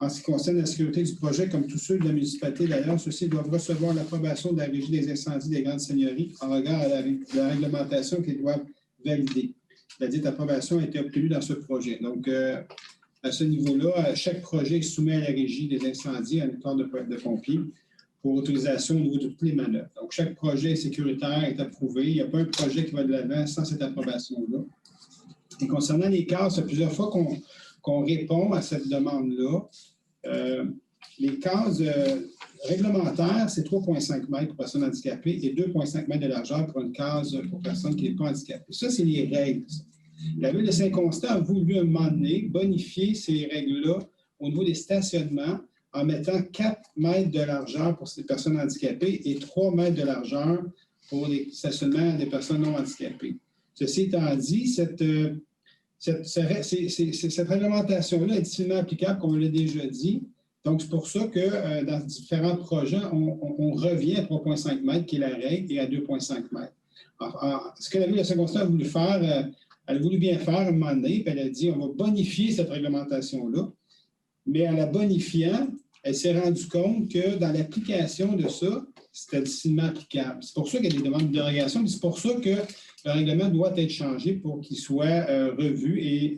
Speaker 1: En ce qui concerne la sécurité du projet, comme tous ceux de la municipalité d'ailleurs, ceux-ci doivent recevoir l'approbation de la Régie des incendies des grandes seigneuries en regard à la réglementation qu'ils doivent valider. La dite approbation a été obtenue dans ce projet. Donc, à ce niveau-là, chaque projet est soumis à la Régie des incendies, à un corps de pompiers, pour autorisation au niveau de toutes les manœuvres. Donc, chaque projet sécuritaire est approuvé. Il n'y a pas un projet qui va de l'avant sans cette approbation-là. Et concernant les cases, c'est plusieurs fois qu'on répond à cette demande-là. Les cases réglementaires, c'est 3,5 mètres pour personnes handicapées et 2,5 mètres de largeur pour une case pour personne qui n'est pas handicapée. Ça, c'est les règles. La Ville de Saint-Constant a voulu, à un moment donné, bonifier ces règles-là au niveau des stationnements en mettant 4 mètres de largeur pour ces personnes handicapées et 3 mètres de largeur pour les stationnements des personnes non handicapées. Ceci étant dit, cette réglementation-là est difficilement applicable, comme on l'a déjà dit. Donc, c'est pour ça que dans différents projets, on revient à 3,5 mètres, qui est la règle, et à 2,5 mètres. Alors, ce que la Ville de Saint-Constant a voulu faire, elle a voulu bien faire à un moment donné, puis elle a dit on va bonifier cette réglementation-là. Mais en la bonifiant, elle s'est rendue compte que dans l'application de ça, c'était difficilement applicable. C'est pour ça qu'il y a des demandes de dérogation, mais c'est pour ça que le règlement doit être changé pour qu'il soit revu et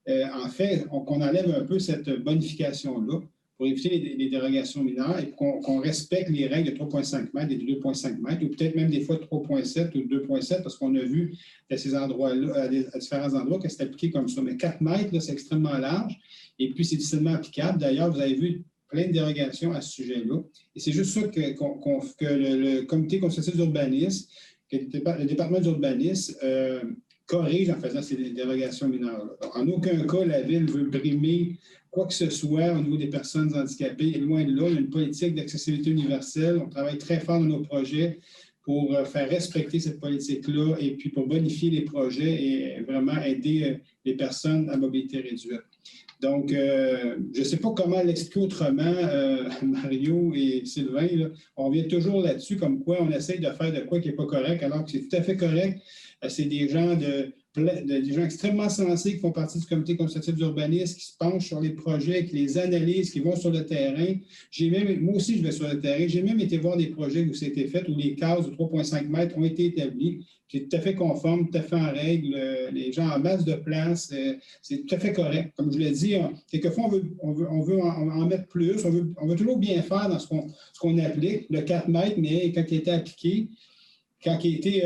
Speaker 1: en fait, qu'on enlève un peu cette bonification-là pour éviter les dérogations mineures et qu'on respecte les règles de 3,5 mètres et de 2,5 mètres, ou peut-être même des fois 3,7 ou 2,7, parce qu'on a vu à ces endroits-là, à différents endroits, que c'est appliqué comme ça. Mais 4 mètres, c'est extrêmement large et puis c'est difficilement applicable. D'ailleurs, vous avez vu plein de dérogations à ce sujet-là. Et c'est juste ça que le comité consultatif d'urbanisme, que le département d'urbanisme corrige en faisant ces dérogations mineures-là. En aucun cas, la Ville veut brimer quoi que ce soit au niveau des personnes handicapées. Et loin de là, il y a une politique d'accessibilité universelle. On travaille très fort dans nos projets pour faire respecter cette politique-là et puis pour bonifier les projets et vraiment aider les personnes à mobilité réduite. Donc, je ne sais pas comment l'expliquer autrement, Mario et Sylvain. Là, on vient toujours là-dessus comme quoi on essaye de faire de quoi qui n'est pas correct, alors que c'est tout à fait correct. C'est des gens des gens extrêmement sensés qui font partie du comité consultatif d'urbanisme, qui se penchent sur les projets, qui les analysent, qui vont sur le terrain. Moi aussi, je vais sur le terrain. J'ai même été voir des projets où c'était fait, où les cases de 3,5 mètres ont été établies. C'est tout à fait conforme, tout à fait en règle. Les gens en masse de place, c'est tout à fait correct. Comme je l'ai dit, quelquefois, on veut en mettre plus. On veut toujours bien faire dans ce qu'on applique, le 4 mètres, mais quand il était appliqué, quand il a été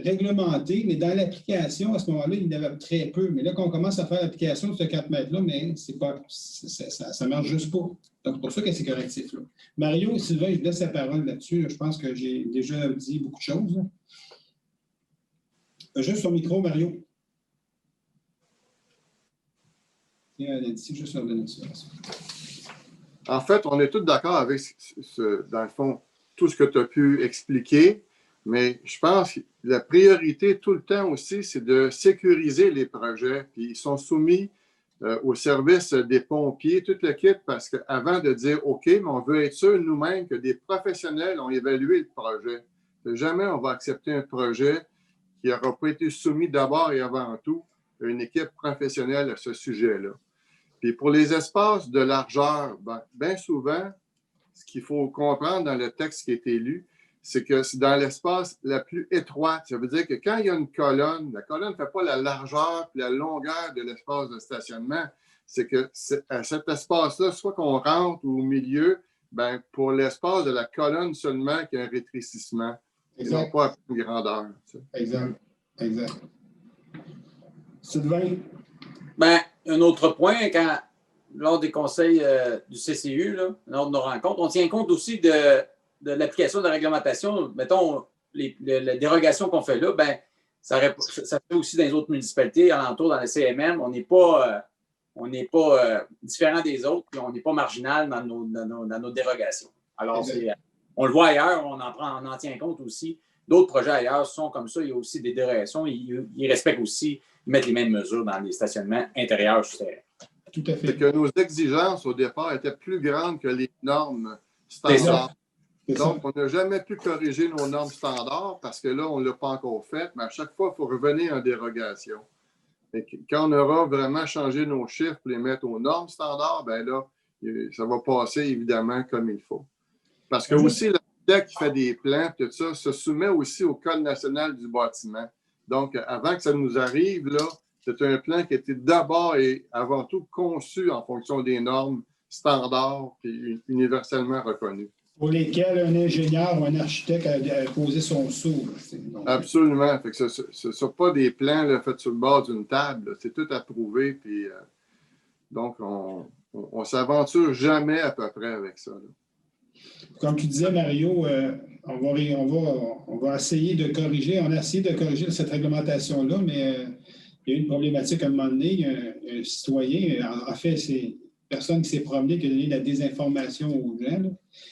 Speaker 1: réglementé, mais dans l'application, à ce moment-là, il y en avait très peu. Mais là, quand on commence à faire l'application de ce 4 mètres-là, mais ça ne marche juste pas. Donc, c'est pour ça que c'est correctif. Là. Mario et Sylvain, je laisse la parole là-dessus. Là. Je pense que j'ai déjà dit beaucoup de choses. Là. Juste son micro, Mario. Juste
Speaker 7: En fait, on est tous d'accord avec, dans le fond, tout ce que tu as pu expliquer. Mais je pense que la priorité tout le temps aussi, c'est de sécuriser les projets. Puis ils sont soumis au service des pompiers, toute le kit, parce qu'avant de dire OK, mais on veut être sûr nous-mêmes que des professionnels ont évalué le projet. Jamais on va accepter un projet qui n'aura pas été soumis d'abord et avant tout à une équipe professionnelle à ce sujet-là. Puis pour les espaces de largeur, bien souvent, ce qu'il faut comprendre dans le texte qui a été lu, c'est que c'est dans l'espace la plus étroite. Ça veut dire que quand il y a une colonne, la colonne ne fait pas la largeur et la longueur de l'espace de stationnement. C'est que à cet espace-là, soit qu'on rentre au milieu, ben pour l'espace de la colonne seulement qu'il y a un rétrécissement. Ils n'ont pas une grandeur.
Speaker 1: Exact. Sylvain?
Speaker 3: Ben, un autre point, lors des conseils du CCU, là, lors de nos rencontres, on tient compte aussi de l'application de la réglementation. Mettons, les dérogations qu'on fait là, ben, ça fait aussi dans les autres municipalités alentour, dans le CMM. On n'est pas différent des autres, puis on n'est pas marginal dans nos dérogations. Alors, on le voit ailleurs, on en tient compte aussi. D'autres projets ailleurs sont comme ça. Il y a aussi des dérogations. Ils respectent aussi, ils mettent les mêmes mesures dans les stationnements intérieurs sur terrain.
Speaker 1: Tout à fait.
Speaker 7: C'est que nos exigences, au départ, étaient plus grandes que les normes standards. Donc, on n'a jamais pu corriger nos normes standards parce que là, on ne l'a pas encore fait, mais à chaque fois, il faut revenir en dérogation. Et quand on aura vraiment changé nos chiffres pour les mettre aux normes standards, bien là, ça va passer évidemment comme il faut. Parce que aussi, l'architecte qui fait des plans, tout ça, se soumet aussi au Code national du bâtiment. Donc, avant que ça nous arrive, là, c'est un plan qui a été d'abord et avant tout conçu en fonction des normes standards et universellement reconnues.
Speaker 1: Pour lesquels un ingénieur ou un architecte a posé son sceau.
Speaker 7: Absolument. Fait que ce ne sont pas des plans là, faits sur le bord d'une table. C'est tout approuvé. Puis, donc, on ne s'aventure jamais à peu près avec ça. Là.
Speaker 1: Comme tu disais, Mario, on va essayer de corriger. On a essayé de corriger cette réglementation-là, mais il y a eu une problématique à un moment donné. Un citoyen, en fait, c'est personne qui s'est promené, qui a donné de la désinformation aux gens.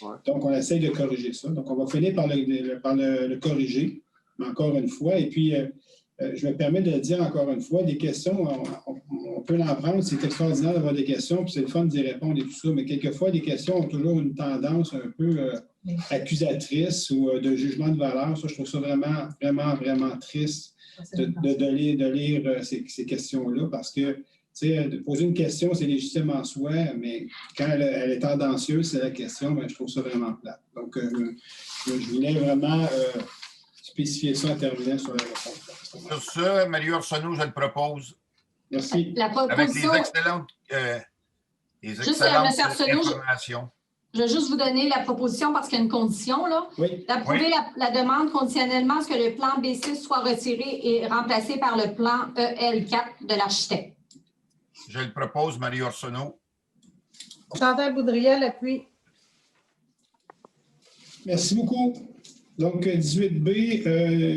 Speaker 1: Ouais. Donc, on essaie de corriger ça. Donc, on va finir par le corriger, encore une fois. Et puis, je me permets de le dire encore une fois, des questions, on peut en prendre. C'est extraordinaire d'avoir des questions, puis c'est le fun d'y répondre et tout ça. Mais quelquefois, les questions ont toujours une tendance un peu accusatrice ou de jugement de valeur. Ça, je trouve ça vraiment, vraiment, vraiment triste de lire ces questions-là parce que de poser une question, c'est légitime en soi, mais quand elle est tendancieuse, c'est la question, ben, je trouve ça vraiment plate. Donc, je voulais vraiment spécifier ça en terminant sur la réponse.
Speaker 5: Sur ça, Mario Arsenault, je le propose.
Speaker 1: Merci.
Speaker 2: La proposition...
Speaker 5: Avec les excellentes informations.
Speaker 2: Je vais juste vous donner la proposition parce qu'il y a une condition. Là.
Speaker 1: Oui.
Speaker 2: D'approver la demande conditionnellement à ce que le plan B6 soit retiré et remplacé par le plan EL4 de l'architecte.
Speaker 5: Je le propose, Mario Arsenault.
Speaker 8: Chantal Boudriel, appuie.
Speaker 1: Merci beaucoup. Donc, 18B,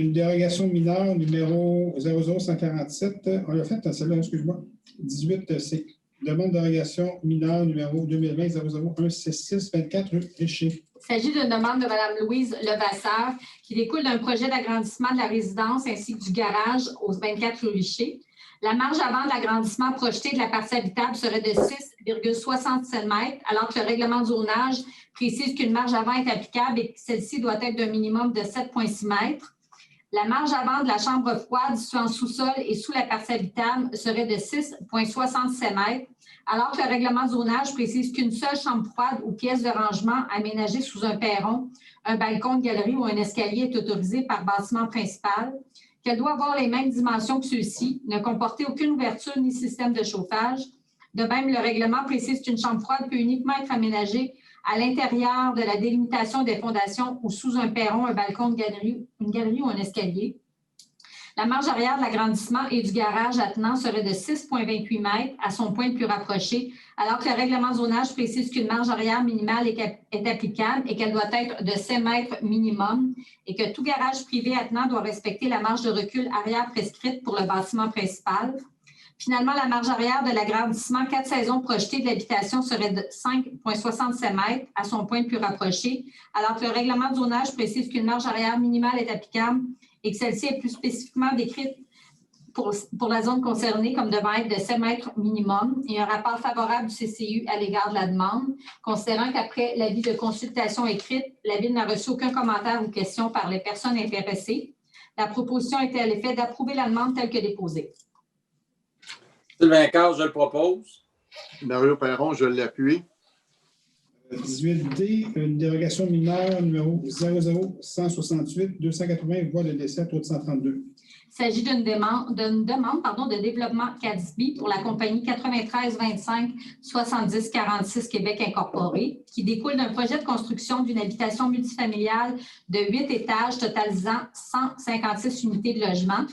Speaker 1: une dérogation mineure numéro 00147. On l'a fait, celle-là, excuse-moi. 18C. Demande de dérogation mineure numéro 2020-00-166-24 rue Richer.
Speaker 2: Il s'agit d'une demande de Mme Louise Levasseur qui découle d'un projet d'agrandissement de la résidence ainsi que du garage aux 24 rue Richer. La marge avant de l'agrandissement projeté de la partie habitable serait de 6,67 mètres, alors que le règlement de zonage précise qu'une marge avant est applicable et que celle-ci doit être d'un minimum de 7,6 mètres. La marge avant de la chambre froide située en sous-sol et sous la partie habitable serait de 6,67 mètres, alors que le règlement de zonage précise qu'une seule chambre froide ou pièce de rangement aménagée sous un perron, un balcon de galerie ou un escalier est autorisée par bâtiment principal, qu'elle doit avoir les mêmes dimensions que ceux-ci, ne comporter aucune ouverture ni système de chauffage. De même, le règlement précise qu'une chambre froide peut uniquement être aménagée à l'intérieur de la délimitation des fondations ou sous un perron, un balcon de galerie, une galerie ou un escalier. La marge arrière de l'agrandissement et du garage attenant serait de 6,28 mètres à son point le plus rapproché, alors que le règlement de zonage précise qu'une marge arrière minimale est applicable et qu'elle doit être de 7 mètres minimum et que tout garage privé attenant doit respecter la marge de recul arrière prescrite pour le bâtiment principal. Finalement, la marge arrière de l'agrandissement 4 saisons projetées de l'habitation serait de 5,67 mètres à son point le plus rapproché, alors que le règlement de zonage précise qu'une marge arrière minimale est applicable et que celle-ci est plus spécifiquement décrite pour la zone concernée comme devant être de 7 mètres minimum et un rapport favorable du CCU à l'égard de la demande, considérant qu'après l'avis de consultation écrite, la Ville n'a reçu aucun commentaire ou question par les personnes intéressées. La proposition était à l'effet d'approuver la demande telle que déposée.
Speaker 3: Sylvain Carr, je le propose.
Speaker 7: Mario Perron, je l'appuie.
Speaker 1: 18D, une dérogation mineure numéro 00-168-280, voie de dessert, route 132.
Speaker 2: Il s'agit d'une demande de développement CADSB pour la compagnie 9325-7046 Québec Incorporé, qui découle d'un projet de construction d'une habitation multifamiliale de 8 étages totalisant 156 unités de logement.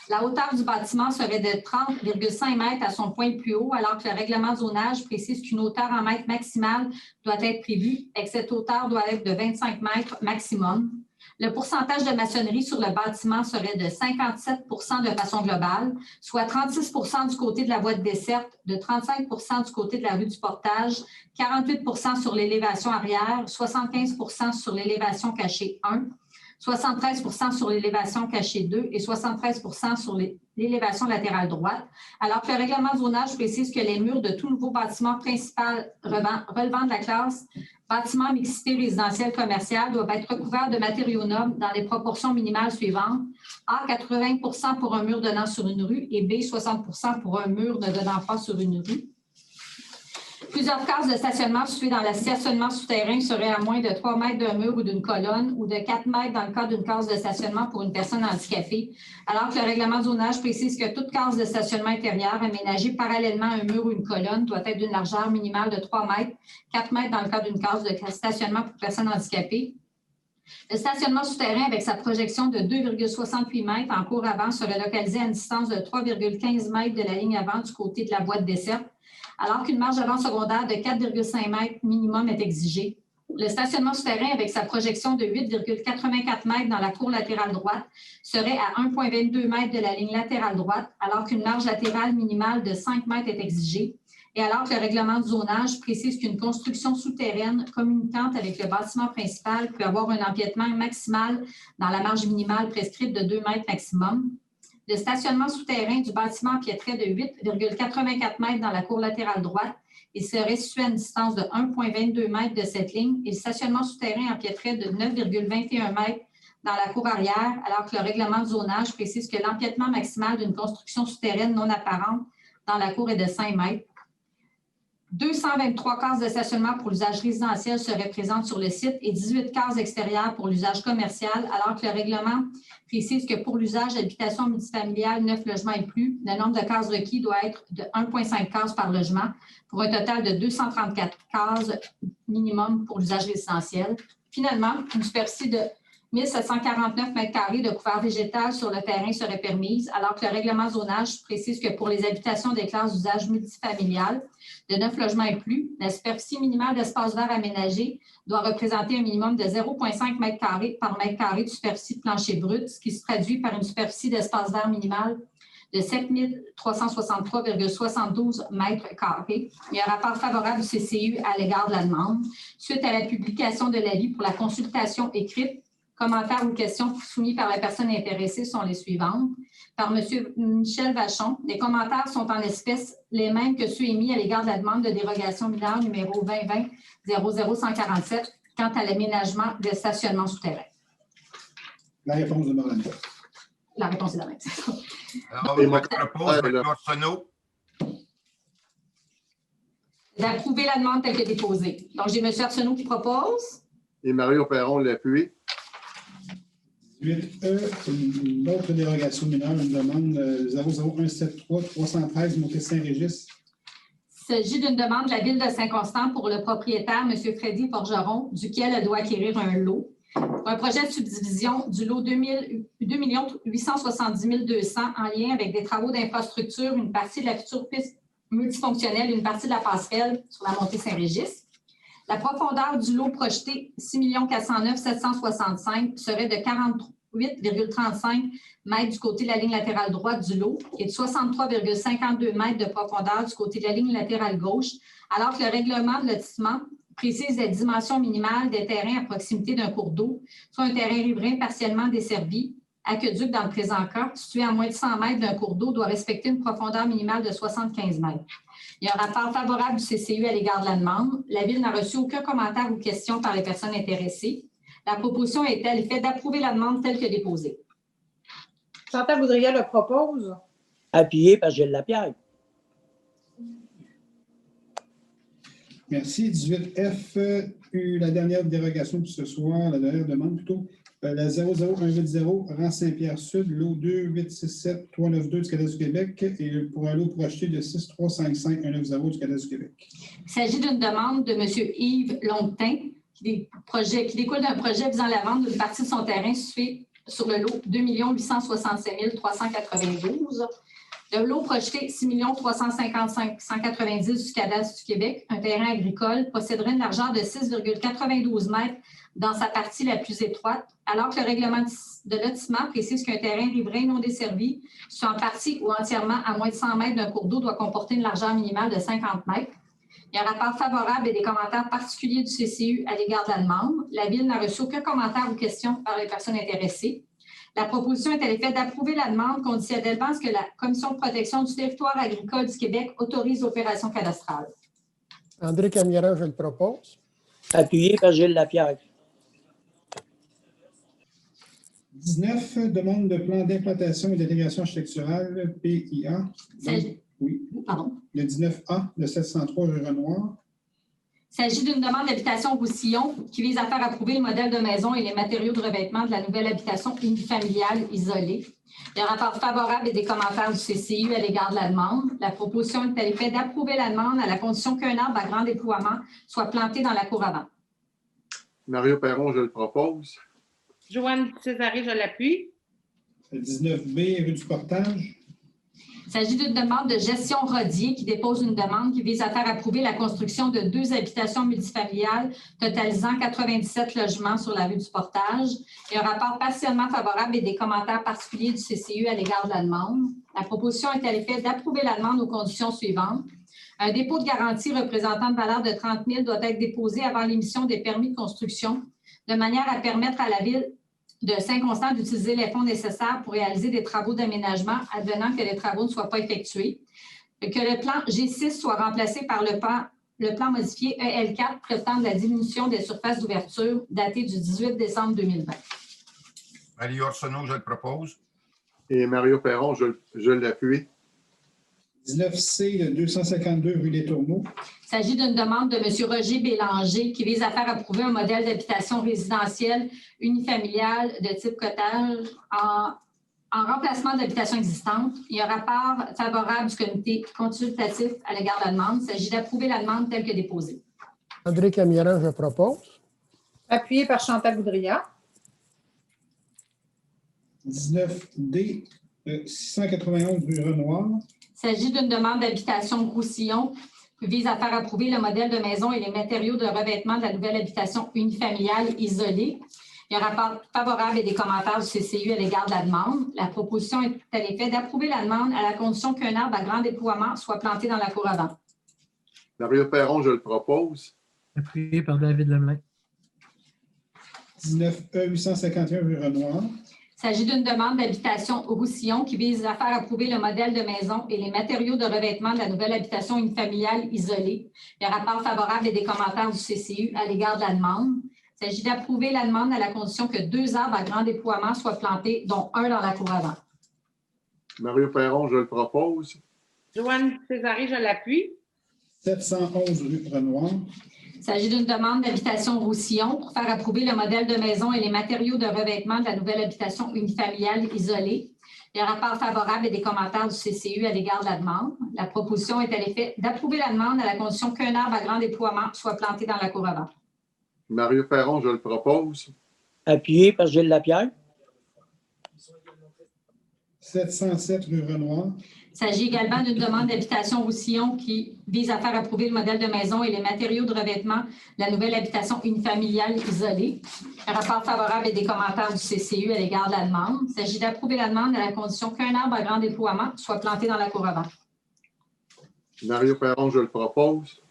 Speaker 2: La hauteur du bâtiment serait de 30,5 mètres à son point le plus haut, alors que le règlement de zonage précise qu'une hauteur en mètres maximale doit être prévue et que cette hauteur doit être de 25 mètres maximum. Le pourcentage de maçonnerie sur le bâtiment serait de 57 de façon globale, soit 36 du côté de la voie de desserte, de 35 du côté de la rue du Portage, 48 sur l'élévation arrière, 75 sur l'élévation cachée 1, 73 sur l'élévation cachée 2 et 73 sur l'élévation latérale droite, alors que le règlement de zonage précise que les murs de tout nouveau bâtiment principal relevant de la classe bâtiment mixité résidentielle commerciale doivent être recouverts de matériaux nobles dans les proportions minimales suivantes. A, 80 pour un mur donnant sur une rue et B, 60 pour un mur ne donnant pas sur une rue. Plusieurs cases de stationnement situées dans le stationnement souterrain seraient à moins de 3 mètres d'un mur ou d'une colonne ou de 4 mètres dans le cas d'une case de stationnement pour une personne handicapée, alors que le règlement de zonage précise que toute case de stationnement intérieur aménagée parallèlement à un mur ou une colonne doit être d'une largeur minimale de 3 mètres, 4 mètres dans le cas d'une case de stationnement pour personnes handicapées. Le stationnement souterrain avec sa projection de 2,68 mètres en cour avant serait localisé à une distance de 3,15 mètres de la ligne avant du côté de la voie de desserte, alors qu'une marge avant secondaire de 4,5 mètres minimum est exigée. Le stationnement souterrain avec sa projection de 8,84 mètres dans la cour latérale droite serait à 1,22 mètres de la ligne latérale droite, alors qu'une marge latérale minimale de 5 mètres est exigée, et alors que le règlement de zonage précise qu'une construction souterraine communicante avec le bâtiment principal peut avoir un empiètement maximal dans la marge minimale prescrite de 2 mètres maximum. Le stationnement souterrain du bâtiment empiéterait de 8,84 mètres dans la cour latérale droite et serait situé à une distance de 1,22 mètres de cette ligne, et le stationnement souterrain empiéterait de 9,21 mètres dans la cour arrière, alors que le règlement de zonage précise que l'empiètement maximal d'une construction souterraine non apparente dans la cour est de 5 mètres. 223 cases de stationnement pour l'usage résidentiel seraient présentes sur le site et 18 cases extérieures pour l'usage commercial, alors que le règlement précise que pour l'usage d'habitation multifamiliale 9 logements et plus, le nombre de cases requis doit être de 1,5 cases par logement pour un total de 234 cases minimum pour l'usage résidentiel. Finalement, une superficie de 1749 mètres carrés de couvert végétal sur le terrain serait permise, alors que le règlement zonage précise que pour les habitations des classes d'usage multifamilial de 9 logements et plus, la superficie minimale d'espace vert aménagé doit représenter un minimum de 0,5 mètres carrés par mètre carré de superficie de plancher brut, ce qui se traduit par une superficie d'espace vert minimale de 7 363,72 mètres carrés. Il y a un rapport favorable du CCU à l'égard de la demande. Suite à la publication de l'avis pour la consultation écrite, commentaires ou questions soumis par la personne intéressée sont les suivantes. Par M. Michel Vachon, les commentaires sont en espèces les mêmes que ceux émis à l'égard de la demande de dérogation mineure numéro 2020-00147 quant à l'aménagement des stationnements souterrains.
Speaker 1: La réponse demeure la même.
Speaker 2: La réponse est la même.
Speaker 5: Alors, je propose, M. Arsenault.
Speaker 2: D'approuver la demande telle que déposée. Donc, j'ai M. Arsenault qui propose.
Speaker 7: Et Mario Perron l'appuie.
Speaker 1: 18E, une autre dérogation mineure, une demande 00173-313, Montée-Saint-Régis.
Speaker 2: Il s'agit d'une demande de la Ville de Saint-Constant pour le propriétaire, M. Freddy Forgeron, duquel elle doit acquérir un lot. Un projet de subdivision du lot 2 870 200 en lien avec des travaux d'infrastructure, une partie de la future piste multifonctionnelle, une partie de la passerelle sur la montée Saint-Régis. La profondeur du lot projeté 6 409 765 serait de 48,35 mètres du côté de la ligne latérale droite du lot et de 63,52 mètres de profondeur du côté de la ligne latérale gauche, alors que le règlement de lotissement précise les dimensions minimales des terrains à proximité d'un cours d'eau, soit un terrain riverain partiellement desservi. Aqueduc, dans le présent cas, situé à moins de 100 mètres d'un cours d'eau, doit respecter une profondeur minimale de 75 mètres. Il y a un rapport favorable du CCU à l'égard de la demande. La Ville n'a reçu aucun commentaire ou question par les personnes intéressées. La proposition est à l'effet d'approuver la demande telle que déposée.
Speaker 8: Chantal Boudria le propose.
Speaker 4: Appuyé par Gilles Lapierre.
Speaker 1: Merci. 18F, la dernière dérogation pour ce soir, la dernière demande plutôt. La 00180, rang Saint-Pierre-Sud, lot 2867392 du Cadastre du Québec et pour un lot projeté de 6355190 du Cadastre du Québec.
Speaker 2: Il s'agit d'une demande de M. Yves Longtin qui découle d'un projet visant la vente d'une partie de son terrain situé sur le lot 2 867 392. Le lot projeté 6 355 190 du Cadastre du Québec, un terrain agricole, posséderait une largeur de 6,92 mètres dans sa partie la plus étroite, alors que le règlement de lotissement précise qu'un terrain riverain non desservi, soit en partie ou entièrement à moins de 100 mètres d'un cours d'eau, doit comporter une largeur minimale de 50 mètres. Il y a un rapport favorable et des commentaires particuliers du CCU à l'égard de la demande. La Ville n'a reçu aucun commentaire ou question par les personnes intéressées. La proposition est à l'effet d'approuver la demande conditionnellement à ce que la Commission de protection du territoire agricole du Québec autorise l'opération cadastrale.
Speaker 10: André Camiran, je le propose.
Speaker 4: Appuyé par Gilles Lapierre.
Speaker 1: 19, demande de plan d'implantation et d'intégration architecturale, PIA. Oui.
Speaker 2: Pardon.
Speaker 1: Le 19A, le 703 rue Renoir.
Speaker 2: Il s'agit d'une demande d'habitation Roussillon qui vise à faire approuver le modèle de maison et les matériaux de revêtement de la nouvelle habitation unifamiliale isolée. Il y a un rapport favorable et des commentaires du CCU à l'égard de la demande. La proposition est à l'effet d'approuver la demande à la condition qu'un arbre à grand déploiement soit planté dans la cour avant.
Speaker 7: Mario Perron, je le propose.
Speaker 9: Joanne Césaré, je l'appuie.
Speaker 1: Le 19B, rue du Portage.
Speaker 2: Il s'agit d'une demande de gestion Rodier qui dépose une demande qui vise à faire approuver la construction de 2 habitations multifamiliales totalisant 97 logements sur la rue du Portage. Il y a un rapport partiellement favorable et des commentaires particuliers du CCU à l'égard de la demande. La proposition est à l'effet d'approuver la demande aux conditions suivantes. Un dépôt de garantie représentant une valeur de 30 000 doit être déposé avant l'émission des permis de construction, de manière à permettre à la Ville de Saint-Constant d'utiliser les fonds nécessaires pour réaliser des travaux d'aménagement advenant que les travaux ne soient pas effectués, que le plan G6 soit remplacé par le plan modifié EL4 traitant de la diminution des surfaces d'ouverture daté du 18 décembre 2020.
Speaker 5: Mario Arsenault, je le propose.
Speaker 7: Et Mario Perron, je l'appuie.
Speaker 1: 19C, le 252 rue des Tourneaux.
Speaker 2: Il s'agit d'une demande de M. Roger Bélanger qui vise à faire approuver un modèle d'habitation résidentielle unifamiliale de type cottage en remplacement de l'habitation existante. Il y a un rapport favorable du comité consultatif à l'égard de la demande. Il s'agit d'approuver la demande telle que déposée.
Speaker 10: André Camiran, je propose.
Speaker 8: Appuyé par Chantal Boudria.
Speaker 1: 19D, 691 rue Renoir.
Speaker 2: Il s'agit d'une demande d'habitation Roussillon qui vise à faire approuver le modèle de maison et les matériaux de revêtement de la nouvelle habitation unifamiliale isolée. Il y a un rapport favorable et des commentaires du CCU à l'égard de la demande. La proposition est à l'effet d'approuver la demande à la condition qu'un arbre à grand déploiement soit planté dans la cour avant.
Speaker 7: Mario Perron, je le propose.
Speaker 6: Appuyé par David Lemelin.
Speaker 1: 19E 851 rue Renoir.
Speaker 2: Il s'agit d'une demande d'habitation au Roussillon qui vise à faire approuver le modèle de maison et les matériaux de revêtement de la nouvelle habitation unifamiliale isolée. Il y a un rapport favorable et des commentaires du CCU à l'égard de la demande. Il s'agit d'approuver la demande à la condition que 2 arbres à grand déploiement soient plantés, dont un dans la cour avant.
Speaker 7: Mario Perron, je le propose.
Speaker 9: Joanne Césaré, je l'appuie.
Speaker 1: 711 rue Renoir.
Speaker 2: Il s'agit d'une demande d'habitation Roussillon pour faire approuver le modèle de maison et les matériaux de revêtement de la nouvelle habitation unifamiliale isolée. Il y a un rapport favorable et des commentaires du CCU à l'égard de la demande. La proposition est à l'effet d'approuver la demande à la condition qu'un arbre à grand déploiement soit planté dans la cour avant.
Speaker 7: Mario Perron, je le propose.
Speaker 4: Appuyé par Gilles Lapierre.
Speaker 1: 707 rue Renoir.
Speaker 2: Il s'agit également d'une demande d'habitation Roussillon qui vise à faire approuver le modèle de maison et les matériaux de revêtement de la nouvelle habitation unifamiliale isolée. Un rapport favorable et des commentaires du CCU à l'égard de la demande. Il s'agit d'approuver la demande à la condition qu'un arbre à grand déploiement soit planté dans la cour avant.
Speaker 7: Mario Perron, je le propose.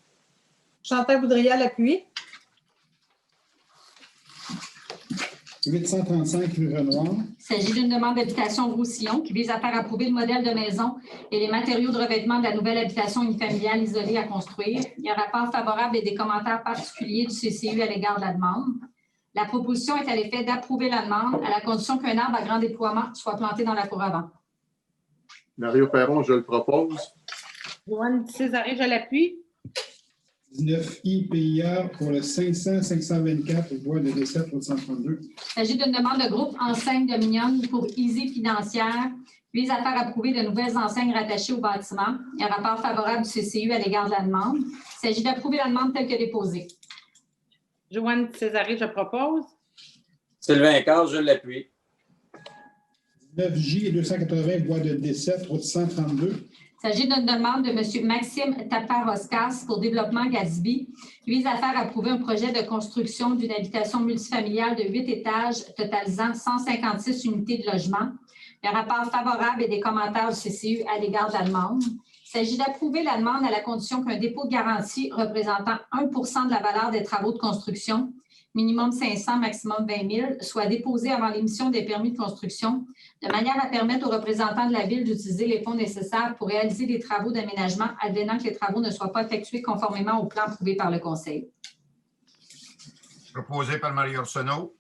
Speaker 8: Chantal Boudria l'appuie.
Speaker 1: 835 rue Renoir.
Speaker 2: Il s'agit d'une demande d'habitation Roussillon qui vise à faire approuver le modèle de maison et les matériaux de revêtement de la nouvelle habitation unifamiliale isolée à construire. Il y a un rapport favorable et des commentaires particuliers du CCU à l'égard de la demande. La proposition est à l'effet d'approuver la demande à la condition qu'un arbre à grand déploiement soit planté dans la cour avant.
Speaker 7: Mario Perron, je le propose.
Speaker 9: Joanne Césaré, je l'appuie.
Speaker 1: 19 IPIA pour le 500-524 voie de D7 route 132.
Speaker 2: Il s'agit d'une demande de groupe Enseigne Dominion pour Easy Financière qui vise à faire approuver de nouvelles enseignes rattachées au bâtiment. Il y a un rapport favorable du CCU à l'égard de la demande. Il s'agit d'approuver la demande telle que déposée.
Speaker 9: Joanne Césaré, je propose.
Speaker 3: Sylvain Carr, je l'appuie.
Speaker 1: 9J et 280 voie de D7 route 132.
Speaker 2: Il s'agit d'une demande de M. Maxime Taparoskas pour Développement Gaspé qui vise à faire approuver un projet de construction d'une habitation multifamiliale de 8 étages totalisant 156 unités de logement. Il y a un rapport favorable et des commentaires du CCU à l'égard de la demande. Il s'agit d'approuver la demande à la condition qu'un dépôt de garantie représentant 1 de la valeur des travaux de construction, minimum 500, maximum 20 000, soit déposé avant l'émission des permis de construction, de manière à permettre aux représentants de la Ville d'utiliser les fonds nécessaires pour réaliser des travaux d'aménagement, advenant que les travaux ne soient pas effectués conformément au plan approuvé par le Conseil.
Speaker 5: Proposé par Mario Arsenault.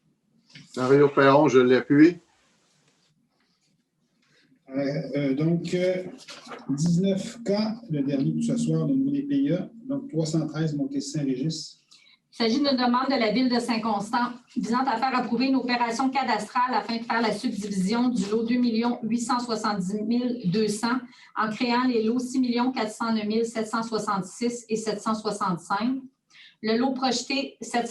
Speaker 7: Mario Perron, je l'appuie.
Speaker 1: Donc, 19K, le dernier de ce soir, de nouveau des PIA. Donc, 313 Monté-Saint-Régis.
Speaker 2: Il s'agit d'une demande de la Ville de Saint-Constant visant à faire approuver une opération cadastrale afin de faire la subdivision du lot 2 870 200 en créant les lots 6 409 766 et 765. Le lot projeté 6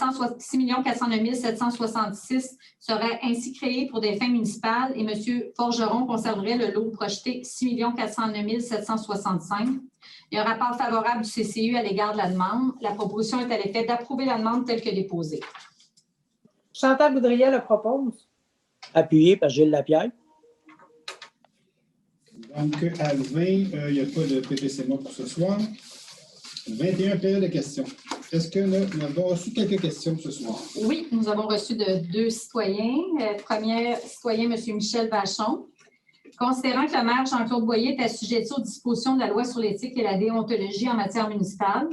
Speaker 2: 409 766 serait ainsi créé pour des fins municipales et M. Forgeron conserverait le lot projeté 6 409 765. Il y a un rapport favorable du CCU à l'égard de la demande. La proposition est à l'effet d'approuver la demande telle que déposée.
Speaker 8: Chantal Boudria le propose.
Speaker 4: Appuyé par Gilles Lapierre.
Speaker 1: Donc, à 20, il n'y a pas de PPCMA pour ce soir. 21 périodes de questions. Est-ce que nous avons reçu quelques questions ce soir?
Speaker 2: Oui, nous avons reçu de 2 citoyens. Le premier citoyen, M. Michel Vachon. Considérant que le maire Jean-Claude Boyer est assujetti aux dispositions de la loi sur l'éthique et la déontologie en matière municipale.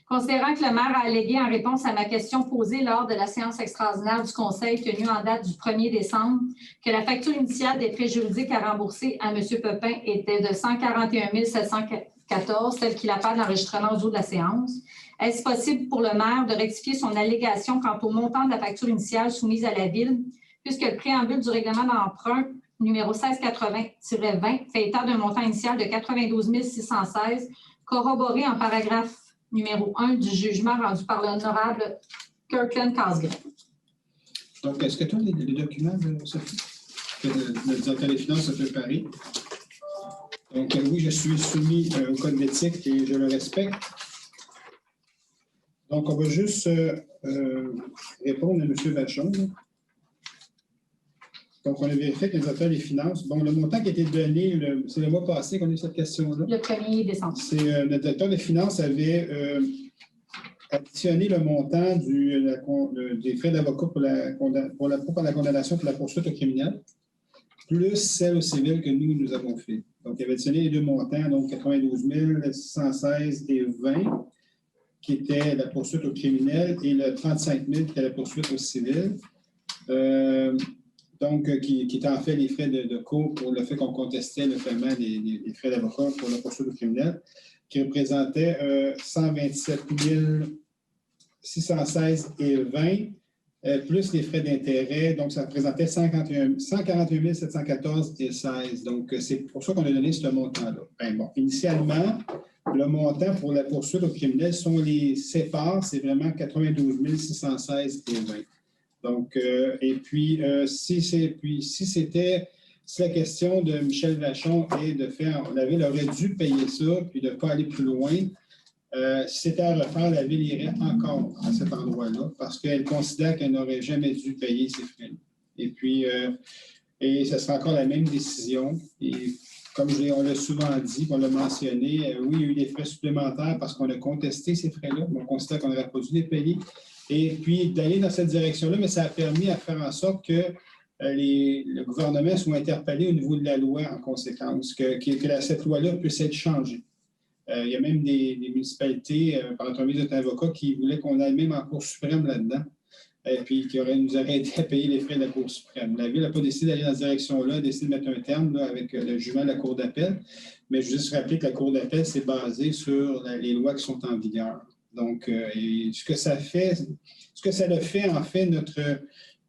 Speaker 2: Considérant que le maire a allégué en réponse à ma question posée lors de la séance extraordinaire du Conseil tenue en date du 1er décembre que la facture initiale des frais juridiques à rembourser à M. Pepin était de 141 714, telle qu'il apparaît dans l'enregistrement audio de la séance, est-ce possible pour le maire de rectifier son allégation quant au montant de la facture initiale soumise à la Ville, puisque le préambule du règlement d'emprunt numéro 1680-20 fait état d'un montant initial de 92 616, corroboré en paragraphe numéro 1 du jugement rendu par l'honorable Kirkland Casgrain.
Speaker 1: Donc, est-ce que tu as les documents, Sophie, que le directeur des finances a préparé? Donc, oui, je suis soumis au code d'éthique et je le respecte. Donc, on va juste répondre à M. Vachon. Donc, on a vérifié avec les directeurs des finances. Bon, le montant qui a été donné, c'est le mois passé qu'on a eu cette question-là.
Speaker 2: Le 1er décembre.
Speaker 1: C'est notre directeur des finances avait additionné le montant des frais d'avocat pour la condamnation pour la poursuite au criminel, plus celle au civil que nous avons fait. Donc, il avait additionné les deux montants, donc 92 616 et 20, qui était la poursuite au criminel, et le 35 000 qui était la poursuite au civil. Donc, qui était en fait les frais de cours pour le fait qu'on contestait le paiement des frais d'avocat pour la poursuite au criminel, qui représentait 127 616 et 20, plus les frais d'intérêt. Donc, ça représentait 141 714 et 16. Donc, c'est pour ça qu'on a donné ce montant-là. Ben, bon, initialement, le montant pour la poursuite au criminel, si on les sépare, c'est vraiment 92 616 et 20. Donc, si la question de Michel Vachon est de faire, la Ville aurait dû payer ça, puis de ne pas aller plus loin. Si c'était à refaire, la Ville irait encore à cet endroit-là, parce qu'elle considère qu'elle n'aurait jamais dû payer ces frais-là. Et puis, ce sera encore la même décision. Et comme on l'a souvent dit, on l'a mentionné, oui, il y a eu des frais supplémentaires parce qu'on a contesté ces frais-là, mais on considère qu'on n'aurait pas dû les payer. Et puis, d'aller dans cette direction-là, mais ça a permis à faire en sorte que le gouvernement soit interpellé au niveau de la loi en conséquence, que cette loi-là puisse être changée. Il y a même des municipalités, par l'entremise d'un avocat, qui voulaient qu'on aille même en Cour suprême là-dedans, et puis qui nous auraient aidé à payer les frais de la Cour suprême. La Ville n'a pas décidé d'aller dans cette direction-là, a décidé de mettre un terme là, avec le jugement de la Cour d'appel, mais je veux juste rappeler que la Cour d'appel, c'est basé sur les lois qui sont en vigueur. Donc, ce que ça le fait, en fait,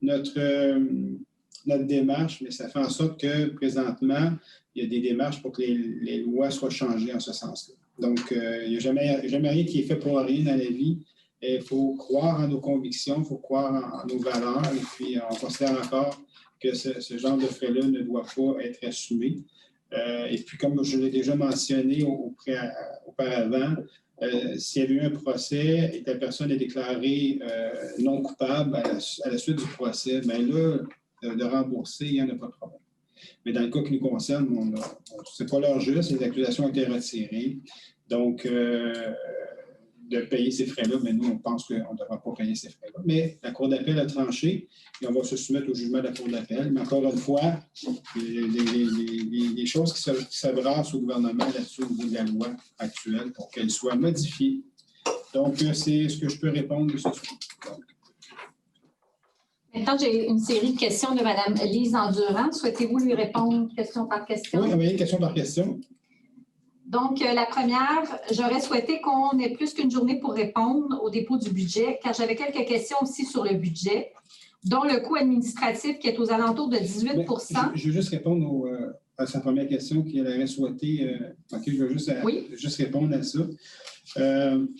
Speaker 1: notre démarche, mais ça fait en sorte que, présentement, il y a des démarches pour que les lois soient changées en ce sens-là. Donc, il n'y a jamais rien qui est fait pour rien dans la vie. Il faut croire en nos convictions, il faut croire en nos valeurs, et puis on considère encore que ce genre de frais-là ne doit pas être assumé. Et puis, comme je l'ai déjà mentionné auparavant, s'il y avait eu un procès et que la personne est déclarée non coupable à la suite du procès, bien là, de rembourser, il n'y en a pas de problème. Mais dans le cas qui nous concerne, ce n'est pas leur juste, les accusations ont été retirées. Donc, de payer ces frais-là, mais nous, on pense qu'on ne devra pas payer ces frais-là. Mais la Cour d'appel a tranché et on va se soumettre au jugement de la Cour d'appel. Mais encore une fois, des choses qui s'abrassent au gouvernement là-dessus au niveau de la loi actuelle pour qu'elle soit modifiée. Donc, c'est ce que je peux répondre de ce sujet.
Speaker 2: Maintenant, j'ai une série de questions de Mme Lise Endurant. Souhaitez-vous lui répondre question par question?
Speaker 1: Oui, envoyez question par question.
Speaker 2: Donc, la première, j'aurais souhaité qu'on ait plus qu'une journée pour répondre au dépôt du budget, car j'avais quelques questions aussi sur le budget, dont le coût administratif qui est aux alentours de 18
Speaker 1: Bien, je veux juste répondre à sa première question qu'elle aurait souhaité. OK, je veux juste répondre à ça.